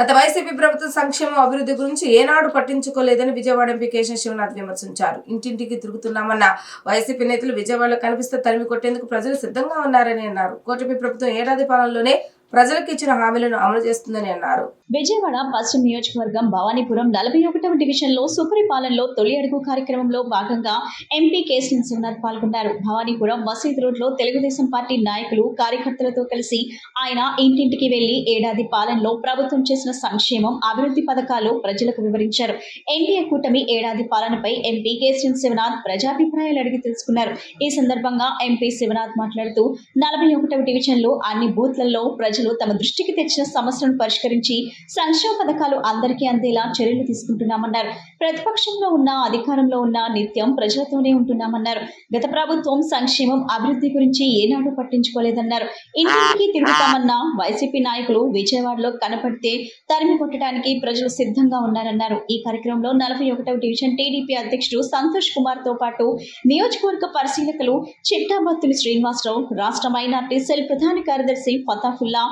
గత వైసీపీ ప్రభుత్వం సంక్షేమ అభివృద్ధి గురించి ఏనాడు పట్టించుకోలేదని విజయవాడ ఎంపీ కేశవ్ శివనాథ్ విమర్శించారు. ఇంటింటికి తిరుగుతున్నామన్న వైసీపీ నేతలు విజయవాడలో కనిపిస్తే తరిమి కొట్టేందుకు ప్రజలు సిద్ధంగా ఉన్నారని అన్నారు. కూటమి ప్రభుత్వం ఏడాది పాలనలోనే ప్రజలకు ఇచ్చిన హామీలను అమలు చేస్తుందని అన్నారు. విజయవాడ పశ్చిమ నియోజకవర్గం భవానీపురం 41వ డివిజన్ లో సుపరిపాలనలో తొలి అడుగు కార్యక్రమంలో భాగంగా ఎంపీ కేశవ్ శివనాథ్ పాల్గొన్నారు. భవానీపురం మసీద్ రోడ్ లో తెలుగుదేశం పార్టీ నాయకులు, కార్యకర్తలతో కలిసి ఆయన ఇంటింటికి వెళ్లి ఏడాది పాలనలో ప్రభుత్వం చేసిన సంక్షేమం, అభివృద్ధి పథకాలు ప్రజలకు వివరించారు. ఎన్డీఏ కూటమి ఏడాది పాలనపై ఎంపీ కేశవ్ శివనాథ్ ప్రజాభిప్రాయాలు అడిగి తెలుసుకున్నారు. ఈ సందర్భంగా ఎంపీ శివనాథ్ మాట్లాడుతూ 41వ డివిజన్ లో అన్ని బూత్లలో ప్రజలు తమ దృష్టికి తెచ్చిన సమస్యలను పరిష్కరించి సంక్షేమ పథకాలు అందరికీ అందేలా చర్యలు తీసుకుంటున్నామన్నారు. ప్రతిపక్షంలో ఉన్న, అధికారంలో ఉన్న నిత్యం ప్రజలతోనే ఉంటున్నామన్నారు. గత ప్రభుత్వం సంక్షేమం, అభివృద్ధి గురించి ఏనాడు పట్టించుకోలేదన్నారు. ఇంటికి తిరుగుతామన్న వైసీపీ నాయకులు విజయవాడలో కనపడితే తరిమి కొట్టడానికి ప్రజలు సిద్ధంగా ఉన్నారన్నారు. ఈ కార్యక్రమంలో 41వ డివిజన్ టీడీపీ అధ్యక్షుడు సంతోష్ కుమార్ తో పాటు నియోజకవర్గ పరిశీలకులు చిట్టాబత్తుని శ్రీనివాసరావు, రాష్ట్ర మైనార్టీ సెల్ ప్రధాన కార్యదర్శి ఫతాఫుల్లా,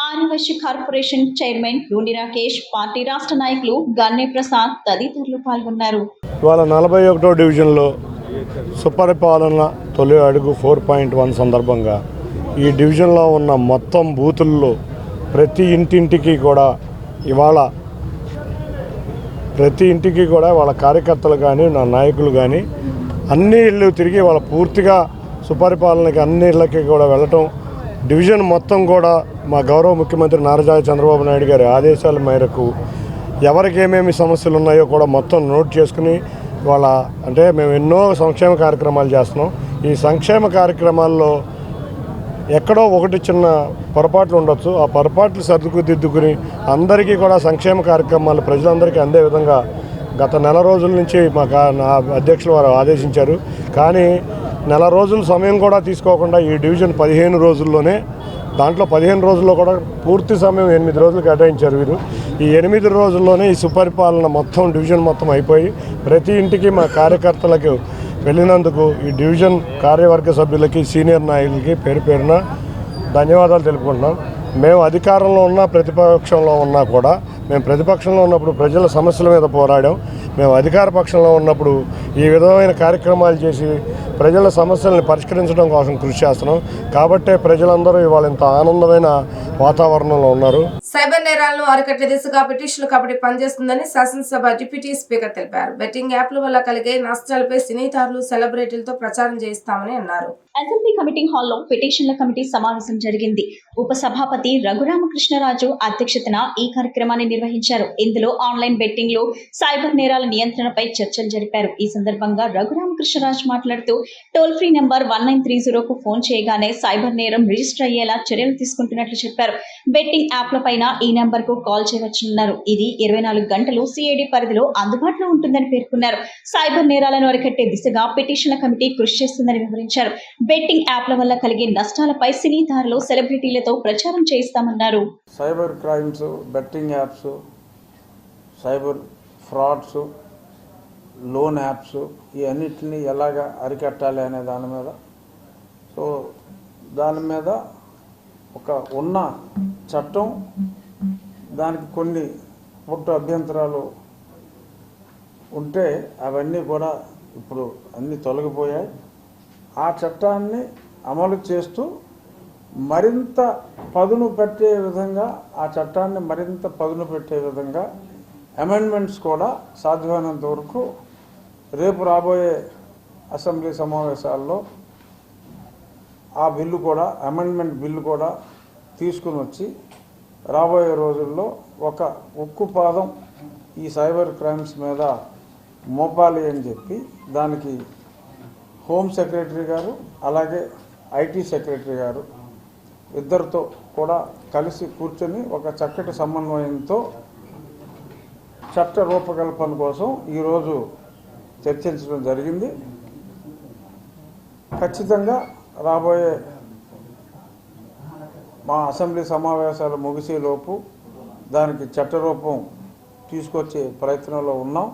ఆర్యవైశ్య కార్పొరేషన్ చైర్మన్ యూని రాకేష్, పార్టీ రాష్ట్ర నాయకులు గన్నే ప్రసాద్ తదితరులు పాల్గొన్నారు. ఇవాళ 41వ డివిజన్లో సుపరిపాలన తొలి అడుగు 4.1 సందర్భంగా ఈ డివిజన్లో ఉన్న మొత్తం బూతుల్లో ప్రతి ఇంటింటికి కూడా వాళ్ళ కార్యకర్తలు కానీ, నా నాయకులు కానీ అన్ని ఇళ్ళు తిరిగి వాళ్ళ పూర్తిగా సుపరిపాలనకి అన్ని ఇళ్ళకి కూడా వెళ్ళటం, డివిజన్ మొత్తం కూడా మా గౌరవ ముఖ్యమంత్రి నారా చంద్రబాబు నాయుడు గారి ఆదేశాల మేరకు ఎవరికి ఏమేమి సమస్యలు ఉన్నాయో కూడా మొత్తం నోట్ చేసుకుని అంటే మేము ఎన్నో సంక్షేమ కార్యక్రమాలు చేస్తున్నాం. ఈ సంక్షేమ కార్యక్రమాల్లో ఎక్కడో ఒకటి చిన్న పొరపాట్లు ఉండొచ్చు, ఆ పొరపాట్లు సర్దుకుదిద్దుకుని అందరికీ కూడా సంక్షేమ కార్యక్రమాలు ప్రజలందరికీ అందే విధంగా గత నెల రోజుల నుంచి నా అధ్యక్షులు వారు ఆదేశించారు. కానీ నెల రోజుల సమయం కూడా తీసుకోకుండా ఈ డివిజన్ 15 రోజుల్లోనే దాంట్లో 15 రోజుల్లో కూడా పూర్తి సమయం 8 రోజులు కేటాయించారు వీరు. ఈ 8 రోజుల్లోనే ఈ సుపరిపాలన మొత్తం డివిజన్ మొత్తం అయిపోయి ప్రతి ఇంటికి మా కార్యకర్తలకు వెళ్ళినందుకు ఈ డివిజన్ కార్యవర్గ సభ్యులకి సీనియర్ నాయకులకి పేరున ధన్యవాదాలు తెలుపుకుంటున్నాం. మేము అధికారంలో ఉన్నా ప్రతిపక్షంలో ఉన్నా కూడా మేము ప్రతిపక్షంలో ఉన్నప్పుడు ప్రజల సమస్యల మీద పోరాడాం. మేము అధికార పక్షంలో ఉన్నప్పుడు ఈ విధమైన కార్యక్రమాలు చేసి ప్రజల సమస్యలను పరిష్కరించడం కోసం కృషి చేస్తున్నాం. కాబట్టే ప్రజలందరూ ఇవాళ ఇంత ఆనందమైన వాతావరణంలో ఉన్నారు. సైబర్ నేరాలను అరికట్టే దిశగా పిటిషన్ల కమిటీ పనిచేస్తుందని శాసనసభ డిప్యూటీ స్పీకర్ తెలిపారు. బెట్టింగ్ యాప్ల వల్ల కలిగే నష్టాలపై సినీతారులు, సెలబ్రిటీలతో ప్రచారం చేయిస్తామని అన్నారు. అసెంబ్లీ కమిటీ హాల్లో పిటిషన్ల కమిటీ సమావేశం జరిగింది. ఉపసభాపతి రఘురామకృష్ణరాజు అధ్యక్షతన ఈ కార్యక్రమాన్ని నిర్వహించారు. ఇందులో ఆన్లైన్ బెట్టింగ్ లో సైబర్ నేరాల నియంత్రణపై చర్చలు జరిపారు. ఈ సందర్భంగా రఘురామకృష్ణరాజు మాట్లాడుతూ టోల్ ఫ్రీ నంబర్ 1930కు ఫోన్ చేయగానే సైబర్ నేరం రిజిస్టర్ అయ్యేలా చర్యలు తీసుకుంటున్నట్లు చెప్పారు. బెట్టింగ్ యాప్ల పైన ఈ నంబర్ కు కాల్ చేయవచ్చున్నారు. ఇది 24 గంటలు సిఐడి పరిధిలో అందుబాటులో ఉంటుందని పేర్కొన్నారు. సైబర్ నేరాలను అరికట్టే దిశగా పిటిషన్ల కమిటీ కృషి చేస్తుందని వివరించారు. బెట్టింగ్ యాప్ల వల్ల కలిగే నష్టాలపై సినీతారులు, సెలబ్రిటీలతో ప్రచారం చేయిస్తామన్నారు. Cyber crimes, betting apps, cyber frauds, loan apps ఈ అన్నిటిని ఎలాగా అరికట్టాలి అనే దాని మీద ఒక ఉన్న చట్టం, దానికి కొన్ని పుట్టు అభ్యంతరాలు ఉంటే అవన్నీ కూడా ఇప్పుడు అన్నీ తొలగిపోయాయి. ఆ చట్టాన్ని అమలు చేస్తూ మరింత పదును పెట్టే విధంగా, ఆ చట్టాన్ని మరింత పదును పెట్టే విధంగా అమెండ్మెంట్స్ కూడా సాధ్యమైనంత వరకు రేపు రాబోయే అసెంబ్లీ సమావేశాల్లో ఆ బిల్లు కూడా, అమెండ్మెంట్ బిల్లు కూడా తీసుకుని వచ్చి రాబోయే రోజుల్లో ఒక ఉక్కుపాదం ఈ సైబర్ క్రైమ్స్ మీద మోపాలి అని చెప్పి దానికి హోమ్ సెక్రటరీ గారు అలాగే ఐటీ సెక్రటరీ గారు ఇద్దరితో కూడా కలిసి కూర్చొని ఒక చక్కటి సమన్వయంతో చట్ట రూపకల్పన కోసం ఈరోజు చర్చించడం జరిగింది. ఖచ్చితంగా రాబోయే మా అసెంబ్లీ సమావేశాలు ముగిసేలోపు దానికి చట్టరూపం తీసుకొచ్చే ప్రయత్నంలో ఉన్నాం.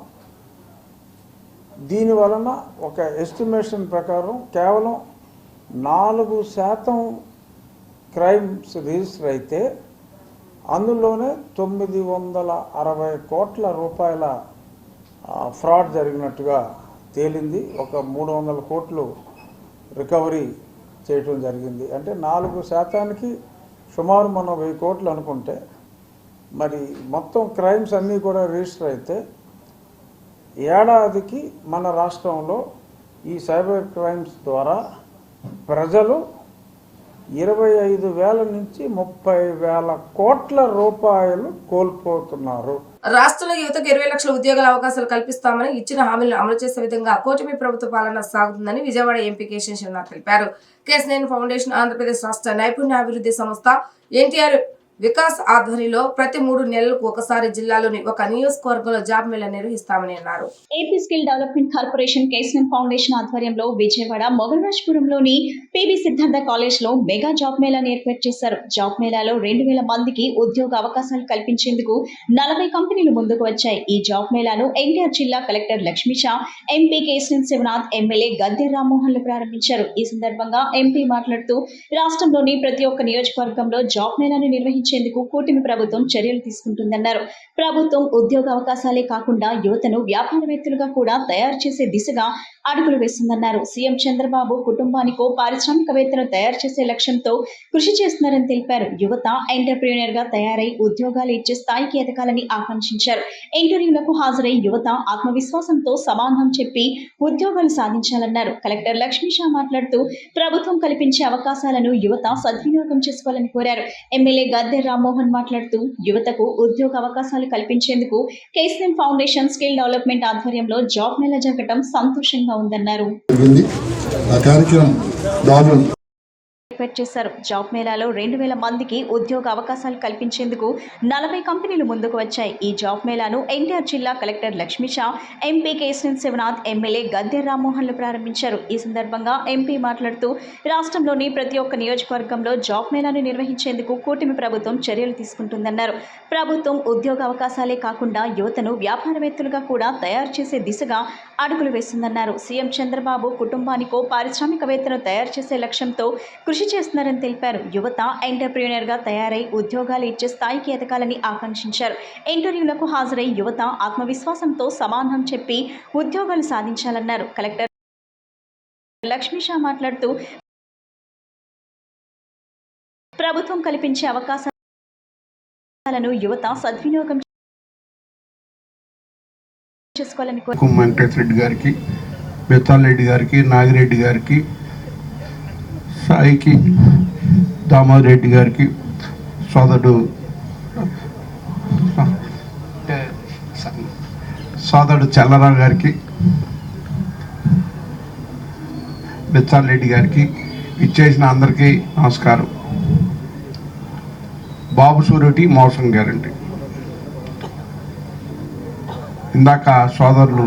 దీని వలన ఒక ఎస్టిమేషన్ ప్రకారం కేవలం 4% క్రైమ్స్ రిజిస్టర్ అయితే అందులోనే 960 కోట్ల రూపాయల ఫ్రాడ్ జరిగినట్టుగా తేలింది. ఒక 300 కోట్లు రికవరీ చేయటం జరిగింది. అంటే 4%కి సుమారు మనం 1000 కోట్లు అనుకుంటే, మరి మొత్తం క్రైమ్స్ అన్నీ కూడా రిజిస్టర్ అయితే ఏడాదికి మన రాష్ట్రంలో ఈ సైబర్ క్రైమ్స్ ద్వారా ప్రజలు 25,000 నుంచి 30,000 కోట్ల రూపాయలు కోల్పోతున్నారు. రాష్ట్రంలో యువతకు 20 లక్షల ఉద్యోగాల అవకాశాలు కల్పిస్తామని ఇచ్చిన హామీలను అమలు చేసే విధంగా కూటమి ప్రభుత్వ పాలన సాగుతుందని విజయవాడ ఎంపీ కె శేషనాథ్ తెలిపారు. కేఎస్ఎన్ ఫౌండేషన్, ఆంధ్రప్రదేశ్ రాష్ట్ర నైపుణ్యాభివృద్ధి సంస్థ, ఎన్టీఆర్ వికాస్ ఆధ్వర్యంలో ప్రతి 3 నెలలకు ఒకసారి జిల్లాలోని ఒక నియోజకవర్గంలో జాబ్ మేళా నిర్వహిస్తామని అన్నారు. AP skill development corporation, KSN foundation ఆధ్వర్యంలో విజయవాడ మొగల్రాజ్పురంలోని పిబి సిద్ధార్థ కాలేజ్ లో మెగా జాబ్ మేళాను ఏర్పాటు చేశారు. జాబ్ మేళాలో 2,000 మందికి ఉద్యోగ అవకాశాలు కల్పించేందుకు 40 కంపెనీలు ముందుకు వచ్చాయి. ఈ జాబ్ మేళాను ఎన్టీఆర్ జిల్లా collector Lakshmisha, MP KSN Sivanath, MLA Gadde రామ్మోహన్లు ప్రారంభించారు. ఈ సందర్భంగా ఎంపీ మాట్లాడుతూ రాష్ట్రంలోని ప్రతి ఒక్క నియోజకవర్గంలో జాబ్ మేళాను నిర్వహించేందుకు కూటమి ప్రభుత్వం చర్యలు తీసుకుంటుందన్నారు. ప్రభుత్వం ఉద్యోగ అవకాశాలే కాకుండా యువతను వ్యాపారవేత్తలుగా కూడా తయారు చేసే దిశగా అడుగులు వేస్తుందన్నారు. సీఎం చంద్రబాబు కుటుంబానికో పారిశ్రామికవేత్తను తయారు చేసే లక్ష్యంతో కృషి చేస్తున్నారని తెలిపారు. యువత ఎంటర్ప్రీనియర్ గా తయారై ఉద్యోగాలు ఇచ్చే స్థాయికి ఎదగాలని ఆకాంక్షించారు. ఇంటర్వ్యూలకు హాజరై యువత ఆత్మవిశ్వాసంతో సమాధానం చెప్పి ఉద్యోగాలు సాధించాలన్నారు. కలెక్టర్ లక్ష్మీషా మాట్లాడుతూ ప్రభుత్వం కల్పించే అవకాశాలను యువత సద్వినియోగం చేసుకోవాలని కోరారు. ఎమ్మెల్యే గద్దె రామ్మోహన్ మాట్లాడుతూ యువతకు ఉద్యోగ అవకాశాలు కల్పించేందుకు కేఎస్ఎన్ ఫౌండేషన్ స్కిల్ డెవలప్మెంట్ ఆధ్వర్యంలో జాబ్ మేళా జరగడం సంతోషంగా ఉందన్నారు. ఏర్పాటు చేశారు. జాబ్ మేళాలో 2000 మందికి ఉద్యోగ అవకాశాలు కల్పించేందుకు 40 కంపెనీలు ముందుకు వచ్చాయి. ఈ జాబ్ మేళాను ఎన్టీఆర్ జిల్లా collector Lakshmisha, MP Kesineni Sivanath, MLA Gadde రామ్మోహన్లు ప్రారంభించారు. ఈ సందర్భంగా ఎంపీ మాట్లాడుతూ రాష్ట్రంలోని ప్రతి ఒక్క నియోజకవర్గంలో జాబ్ మేళాను నిర్వహించేందుకు కూటమి ప్రభుత్వం చర్యలు తీసుకుంటుందన్నారు. ప్రభుత్వం ఉద్యోగ అవకాశాలే కాకుండా యువతను వ్యాపారవేత్తలుగా కూడా తయారు చేసే దిశగా అడుగులు వేస్తుందన్నారు. సీఎం చంద్రబాబు కుటుంబానికో పారిశ్రామికవేత్తను తయారు చేసే లక్ష్యంతో కృషి చేస్తున్నారని తెలిపారు. యువత ఎంటర్‌ప్రెన్యూర్‌గా తయారై ఉద్యోగాలు ఇచ్చే స్థాయికి ఎదగాలని ఆకాంక్షించారు. ఇంటర్వ్యూలకు హాజరై యువత ఆత్మవిశ్వాసంతో సమాధానం చెప్పి ఉద్యోగాలు సాధించాలన్నారు. కలెక్టర్ లక్ష్మీషా మాట్లాడుతూ ప్రభుత్వం కల్పించే అవకాశాలను యువత సద్వినియోగం చేసుకోవాలని వెంకటరెడ్డి గారికి, బెత్తాలరెడ్డి గారికి, నాగిరెడ్డి గారికి, సాయికి, దామోదరెడ్డి గారికి, సోదరుడు చల్లరావు గారికి, బెత్తాలరెడ్డి గారికి, ఇచ్చేసిన అందరికీ నమస్కారం. బాబు షూరిటీ మోసం గ్యారంటీ. ఇందాక సోదరులు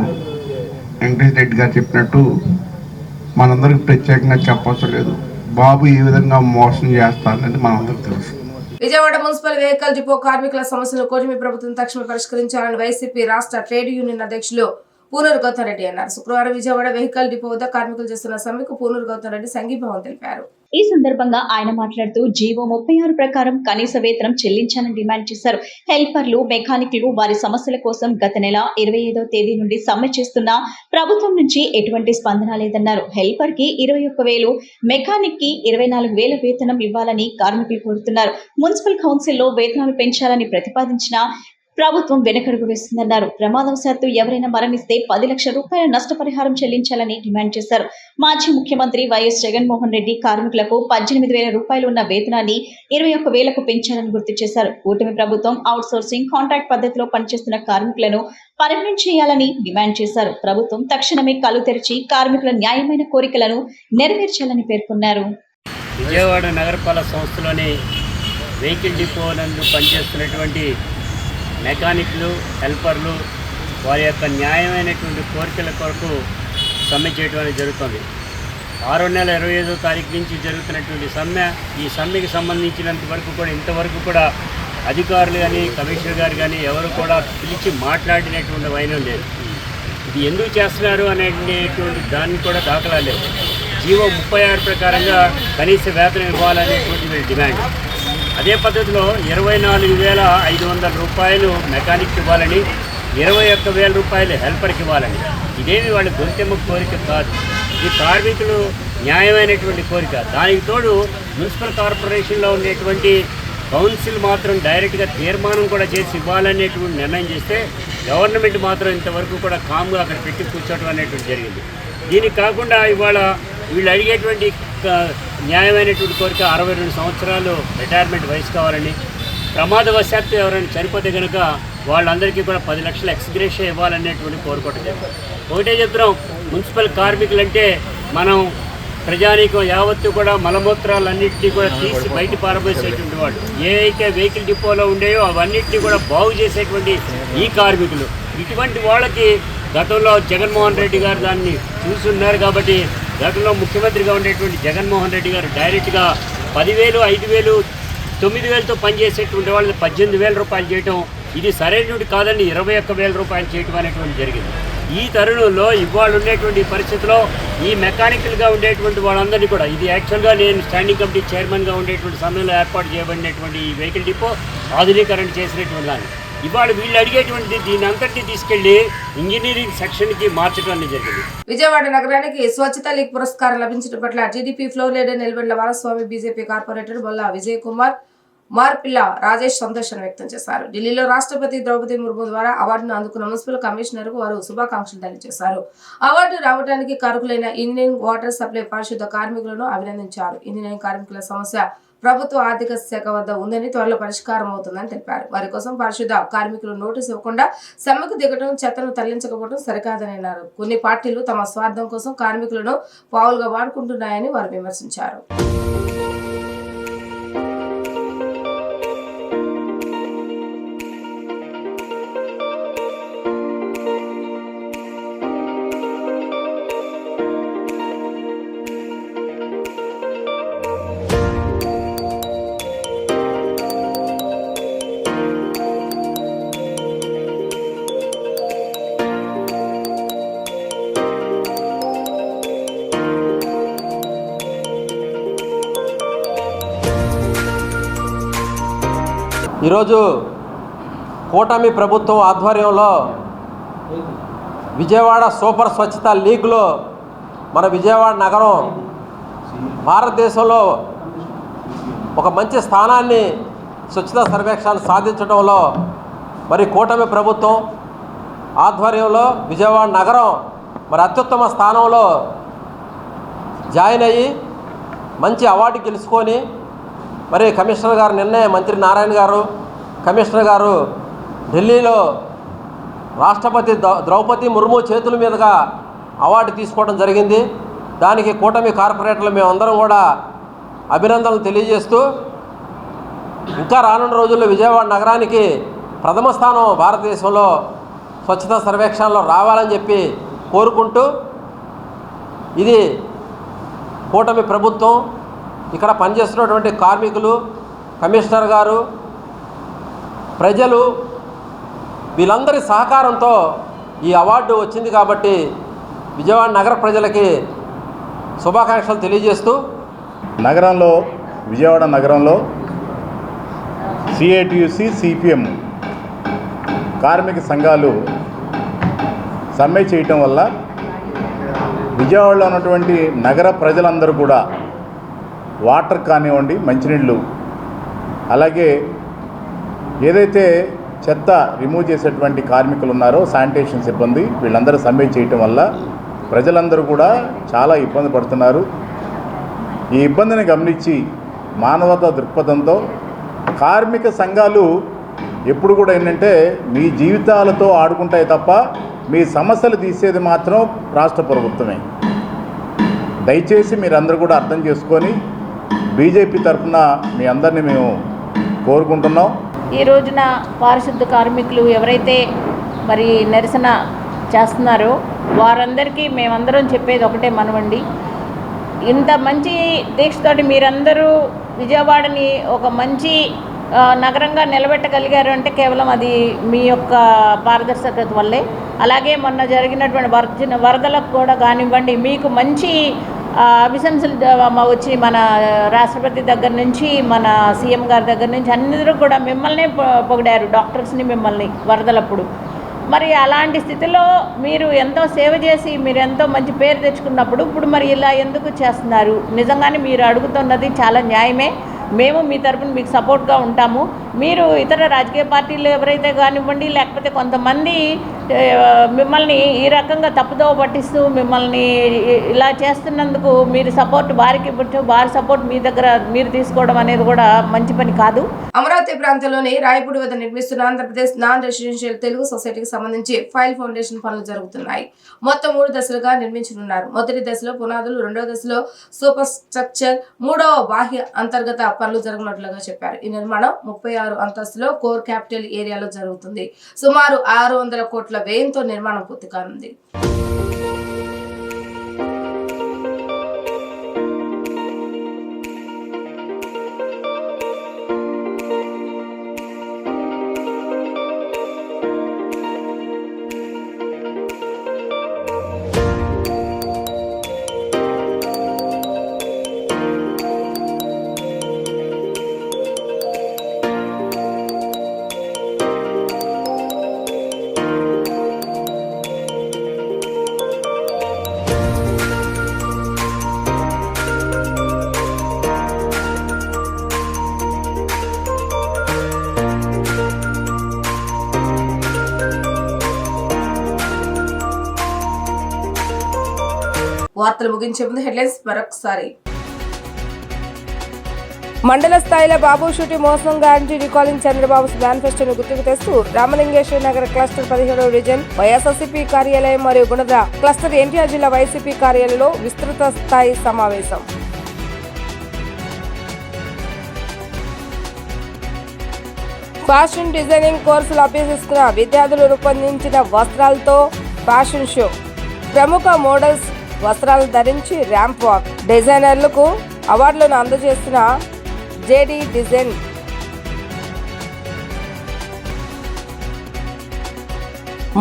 వెంకటేష్ రెడ్డి గారు చెప్పినట్టు మనందరికి ప్రత్యేకంగా చెప్పవసరం లేదు. బాబు ఏ విధంగా మోసం చేస్తారనేది మనందరికి తెలుసు. విజయవాడ మున్సిపల్ వెహికల్ డిపో కార్మికుల సమస్యలు కూటమి ప్రభుత్వం తక్షణమే పరిష్కరించాలని వైసీపీ రాష్ట్ర ట్రేడ్ యూనియన్ అధ్యక్షులు పూనూరు గౌతమ్ రెడ్డి అన్నారు. శుక్రవారం విజయవాడ వెహికల్ డిపో వద్ద కార్మికులు చేస్తున్న సమ్మెకు పూనూరు గౌతమ్ రెడ్డి సంఘీభావం తెలిపారు. ఈ సందర్భంగా ఆయన మాట్లాడుతూ జీవో 36 ప్రకారం కనీస వేతనం చెల్లించాలని డిమాండ్ చేశారు. హెల్పర్లు, మెకానిక్లు వారి సమస్యల కోసం గత నెల 25వ తేదీ నుండి సమ్మె చేస్తున్నా ప్రభుత్వం నుంచి ఎటువంటి స్పందన లేదన్నారు. హెల్పర్ కి 21,000, మెకానిక్ కి 24,000 వేతనం ఇవ్వాలని కార్మికులు కోరుతున్నారు. మున్సిపల్ కౌన్సిల్లో వేతనాలు పెంచాలని ప్రతిపాదించినా ప్రభుత్వం వెనకడుగు వేస్తుందన్నారు. ప్రమాదవశాత్తు ఎవరైనా మరణిస్తే 10 లక్షల రూపాయల నష్టపరిహారం చెల్లించాలని డిమాండ్ చేశారు. మాజీ ముఖ్యమంత్రి వైఎస్ జగన్మోహన్ రెడ్డి కార్మికులకు 18,000 రూపాయలు ఉన్న వేతనాన్ని 21,000కు పెంచాలని గుర్తు చేశారు. కూటమి ప్రభుత్వం అవుట్ సోర్సింగ్, కాంట్రాక్ట్ పద్ధతిలో పనిచేస్తున్న కార్మికులను పర్మనెంట్ చేయాలని డిమాండ్ చేశారు. ప్రభుత్వం తక్షణమే కళ్ళు తెరిచి కార్మికుల న్యాయమైన కోరికలను నెరవేర్చాలని పేర్కొన్నారు. విజయవాడ నగరపాలక సంస్థలోని వెహికల్ డిపో నందు పనిచేస్తున్నటువంటి మెకానిక్లు, హెల్పర్లు వారి యొక్క న్యాయమైనటువంటి కోరికల కొరకు సమ్మె చేయడం అనేది జరుగుతుంది. 6వ నెల 25వ తారీఖు నుంచి జరుగుతున్నటువంటి సమ్మె, ఈ సమ్మెకి సంబంధించినంత వరకు కూడా ఇంతవరకు కూడా అధికారులు కానీ, కమిషనర్ గారు కానీ ఎవరు కూడా పిలిచి మాట్లాడినటువంటి వైనం లేదు. ఇది ఎందుకు చేస్తున్నారు అనేటువంటి దాన్ని కూడా దాఖలాలేదు. జీవో 36 ప్రకారంగా కనీస వేతనం ఇవ్వాలనేటువంటి డిమాండ్. అదే పద్ధతిలో 24,500 రూపాయలు మెకానిక్ ఇవ్వాలని, 21,000 రూపాయలు హెల్పర్కి ఇవ్వాలని. ఇదేమి వాళ్ళ గొంతెమ్మ కోరిక కాదు, ఈ కార్మికులు న్యాయమైనటువంటి కోరిక. దానికి తోడు మున్సిపల్ కార్పొరేషన్లో ఉండేటువంటి కౌన్సిల్ మాత్రం డైరెక్ట్గా తీర్మానం కూడా చేసి ఇవ్వాలనేటువంటి నిర్ణయం చేస్తే గవర్నమెంట్ మాత్రం ఇంతవరకు కూడా కామ్గా అక్కడ పెట్టి కూర్చోవడం అనేటువంటి జరిగింది. దీనికి కాకుండా ఇవాళ వీళ్ళు అడిగేటువంటి న్యాయమైనటువంటి కోరిక 62 సంవత్సరాలు రిటైర్మెంట్ వయసు కావాలని, ప్రమాదవశాత్తు ఎవరైనా చనిపోతే కనుక వాళ్ళందరికీ కూడా 10 లక్షల ఎక్స్గ్రేషియా ఇవ్వాలనేటువంటి కోరుకోవటం జరిగింది. ఒకటే చెప్తున్నాం, మున్సిపల్ కార్మికులంటే మనం ప్రజానీకం యావత్తు కూడా మలమూత్రాలన్నింటినీ కూడా తీసి బయట పారబోసేటువంటి వాళ్ళు. ఏ అయితే వెహికల్ డిపోలో ఉండేవో అవన్నింటినీ కూడా బాగు చేసేటువంటి ఈ కార్మికులు, ఇటువంటి వాళ్ళకి గతంలో జగన్మోహన్ రెడ్డి గారు దాన్ని చూస్తున్నారు. కాబట్టి గతంలో ముఖ్యమంత్రిగా ఉండేటువంటి జగన్మోహన్ రెడ్డి గారు డైరెక్ట్గా 10,000, 5,000, 9,000తో పనిచేసేటువంటి వాళ్ళని 18,000 రూపాయలు చేయటం ఇది సరైనటువంటి కాదని 21,000 రూపాయలు చేయటం అనేటువంటి జరిగింది. ఈ తరుణంలో ఇవాళ ఉండేటువంటి పరిస్థితిలో ఈ మెకానికల్గా ఉండేటువంటి వాళ్ళందరినీ కూడా, ఇది యాక్చువల్గా నేను స్టాండింగ్ కమిటీ చైర్మన్గా ఉండేటువంటి సమయంలో ఏర్పాటు చేయబడినటువంటి ఈ వెహికల్ డిపో ఆధునీకరణ చేసినటువంటి దాన్ని ఇవాళ వీళ్ళు అడిగేటువంటి దీని అంతటినీ తీసుకెళ్లి ఇంజనీరింగ్ సెక్షన్కి మార్చడం జరిగింది. విజయవాడ నగరానికి స్వచ్ఛత లీగ్ పురస్కారం లభించడం పట్ల TDP floor leader Nilabendla Varaswamy, BJP corporator Bolla Vijay Kumar, Marpilla Rajesh సంతోషాన్ని వ్యక్తం చేశారు. ఢిల్లీలో రాష్ట్రపతి ద్రౌపది ముర్ము ద్వారా అవార్డును అందుకున్న మున్సిపల్ కమిషనర్కు వారు శుభాకాంక్షలు తెలియజేశారు. అవార్డు రావడానికి కారకులైన ఇంజనీరింగ్, వాటర్ సప్లై, పారిశుద్ధ కార్మికులను అభినందించారు. ఇంజనీరింగ్ కార్మికుల సమస్య ప్రభుత్వ ఆర్థిక శాఖ వద్ద ఉందని త్వరలో పరిష్కారం అవుతుందని తెలిపారు. వారి కోసం పారిశుద్ధ కార్మికులు నోటీసు ఇవ్వకుండా సమ్మెకు దిగడం, చెత్తను తరలించకపోవడం సరికాదని అన్నారు. కొన్ని పార్టీలు తమ స్వార్థం కోసం కార్మికులను పావులుగా వాడుకుంటున్నాయని వారు విమర్శించారు. ఈరోజు కూటమి ప్రభుత్వం ఆధ్వర్యంలో విజయవాడ సూపర్ స్వచ్ఛత లీగ్లో మన విజయవాడ నగరం భారతదేశంలో ఒక మంచి స్థానాన్ని స్వచ్ఛతా సర్వేక్షణ సాధించడంలో మరి కూటమి ప్రభుత్వం ఆధ్వర్యంలో విజయవాడ నగరం మరి అత్యుత్తమ స్థానంలో జాయిన్ అయ్యి మంచి అవార్డు గెలుచుకొని మరి కమిషనర్ గారు నిన్నే మంత్రి నారాయణ గారు కమిషనర్ గారు ఢిల్లీలో రాష్ట్రపతి ద్రౌపది ముర్ము చేతుల మీదుగా అవార్డు తీసుకోవడం జరిగింది. దానికి కూటమి కార్పొరేటర్లు మేమందరం కూడా అభినందనలు తెలియజేస్తూ ఇంకా రానున్న రోజుల్లో విజయవాడ నగరానికి ప్రథమ స్థానం భారతదేశంలో స్వచ్ఛతా సర్వేక్షణలో రావాలని చెప్పి కోరుకుంటూ ఇది కూటమి ప్రభుత్వం ఇక్కడ పనిచేస్తున్నటువంటి కార్మికులు, కమిషనర్ గారు, ప్రజలు వీళ్ళందరి సహకారంతో ఈ అవార్డు వచ్చింది కాబట్టి విజయవాడ నగర ప్రజలకి శుభాకాంక్షలు తెలియజేస్తూ విజయవాడ నగరంలో సిఐటియుసి, సిపిఎం కార్మిక సంఘాలు సమ్మె చేయటం వల్ల విజయవాడలో ఉన్నటువంటి నగర ప్రజలందరూ కూడా వాటర్ కానివ్వండి, మంచినీళ్ళు, అలాగే ఏదైతే చెత్త రిమూవ్ చేసేటువంటి కార్మికులు ఉన్నారో శానిటేషన్ సిబ్బంది వీళ్ళందరూ సమ్మె చేయటం వల్ల ప్రజలందరూ కూడా చాలా ఇబ్బంది పడుతున్నారు. ఈ ఇబ్బందిని గమనించి మానవతా దృక్పథంతో కార్మిక సంఘాలు ఎప్పుడు కూడా ఏంటంటే మీ జీవితాలతో ఆడుకుంటాయి తప్ప మీ సమస్యలు తీసేది మాత్రం రాష్ట్ర ప్రభుత్వమే. దయచేసి మీరందరూ కూడా అర్థం చేసుకొని బీజేపీ తరఫున మీ అందరినీ మేము కోరుకుంటున్నాం. ఈ రోజున పారిశుద్ధ కార్మికులు ఎవరైతే మరి నిరసన చేస్తున్నారో వారందరికీ మేమందరం చెప్పేది ఒకటే మనవండి. ఇంత మంచి దీక్షతోటి మీరందరూ విజయవాడని ఒక మంచి నగరంగా నిలబెట్టగలిగారు అంటే కేవలం అది మీ యొక్క పారదర్శకత వల్లే. అలాగే మొన్న జరిగినటువంటి వరదలకు కూడా కానివ్వండి, మీకు మంచి అభిశంసలు వచ్చి మన రాష్ట్రపతి దగ్గర నుంచి, మన సీఎం గారి దగ్గర నుంచి అందరూ కూడా మిమ్మల్నే పొగిడారు, డాక్టర్స్ని, మిమ్మల్ని వరదలప్పుడు. మరి అలాంటి స్థితిలో మీరు ఎంతో సేవ చేసి మీరు ఎంతో మంచి పేరు తెచ్చుకున్నప్పుడు ఇప్పుడు మరి ఇలా ఎందుకు చేస్తున్నారు? నిజంగానే మీరు అడుగుతున్నది చాలా న్యాయమే. మేము మీ తరపున మీకు సపోర్ట్గా ఉంటాము. మీరు ఇతర రాజకీయ పార్టీలు ఎవరైతే కానివ్వండి, లేకపోతే కొంతమంది మిమ్మల్ని ఈ రకంగా తప్పుదోవ పట్టిస్తూ మిమ్మల్ని ఇలా చేస్తున్నందుకు మీరు సపోర్ట్ వారికి ఇవ్వచ్చు, వారి సపోర్ట్ మీ దగ్గర మీరు తీసుకోవడం అనేది కూడా మంచి పని కాదు. అమరావతి ప్రాంతంలోని రాయపూడి వద్ద నిర్మిస్తున్న ఆంధ్రప్రదేశ్ నాన్ రెసిడెన్షియల్ తెలుగు సొసైటీకి సంబంధించి ఫైల్ ఫౌండేషన్ పనులు జరుగుతున్నాయి. మొత్తం 3 దశలుగా నిర్మించనున్నారు. మొదటి దశలో పునాదులు, రెండవ దశలో సూపర్ స్ట్రక్చర్, మూడవ బాహ్య అంతర్గత పనులు జరగనున్నట్లుగా చెప్పారు. ఈ నిర్మాణం 36 అంతస్తులో కోర్ క్యాపిటల్ ఏరియాలో జరుగుతుంది. సుమారు 600 కోట్ల వ్యయంతో నిర్మాణం పూర్తి కానుంది. వార్తలు ముగించే ముందు హెడ్లైన్స్ మరొకసారి. మండల స్థాయిలో బాబు షూటి మోసం గ్యారంటీ రికాలింగ్ చంద్రబాబు మేనిఫెస్టోను గుర్తుకు తెస్తూ రామలింగేశ్వర నగర క్లస్టర్ 17వ డివిజన్ వైఎస్ఆర్సీపీ కార్యాలయం మరియు గుణద క్లస్టర్ ఎన్టీఆర్ జిల్లా వైసీపీ కార్యాలయంలో విస్తృత స్థాయి సమావేశం. ఫ్యాషన్ డిజైనింగ్ కోర్సులు అభ్యసిస్తున్న విద్యార్థులు రూపొందించిన వస్త్రాలతో ఫ్యాషన్ షో. ప్రముఖ మోడల్స్ వస్త్రాలు ధరించి ర్యాంప్ వాక్. డిజైనర్లకు అవార్డులను అందజేస్తున్న జేడీ డిజైన్.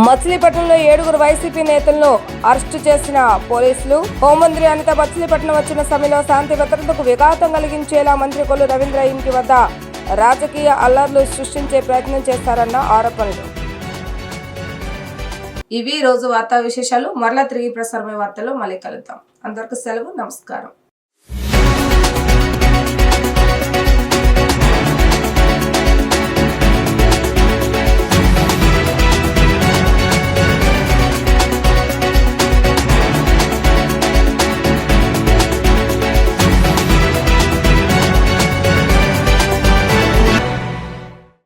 మచిలీపట్నంలో 7 వైసీపీ నేతలను అరెస్టు చేసిన పోలీసులు. హోంమంత్రి అనిత మచిలీపట్నం వచ్చిన సమయంలో శాంతి భద్రతకు విఘాతం కలిగించేలా మంత్రి కొల్లు రవీంద్ర ఇంటి వద్ద రాజకీయ అల్లర్లు సృష్టించే ప్రయత్నం చేస్తారన్న ఆరోపణలు. ఇవి రోజు వార్తా విశేషాలు. మరలా తిరిగి ప్రసారమయ్యే వార్తల్లో మళ్ళీ కలుద్దాం. అందరికీ సెలవు. నమస్కారం.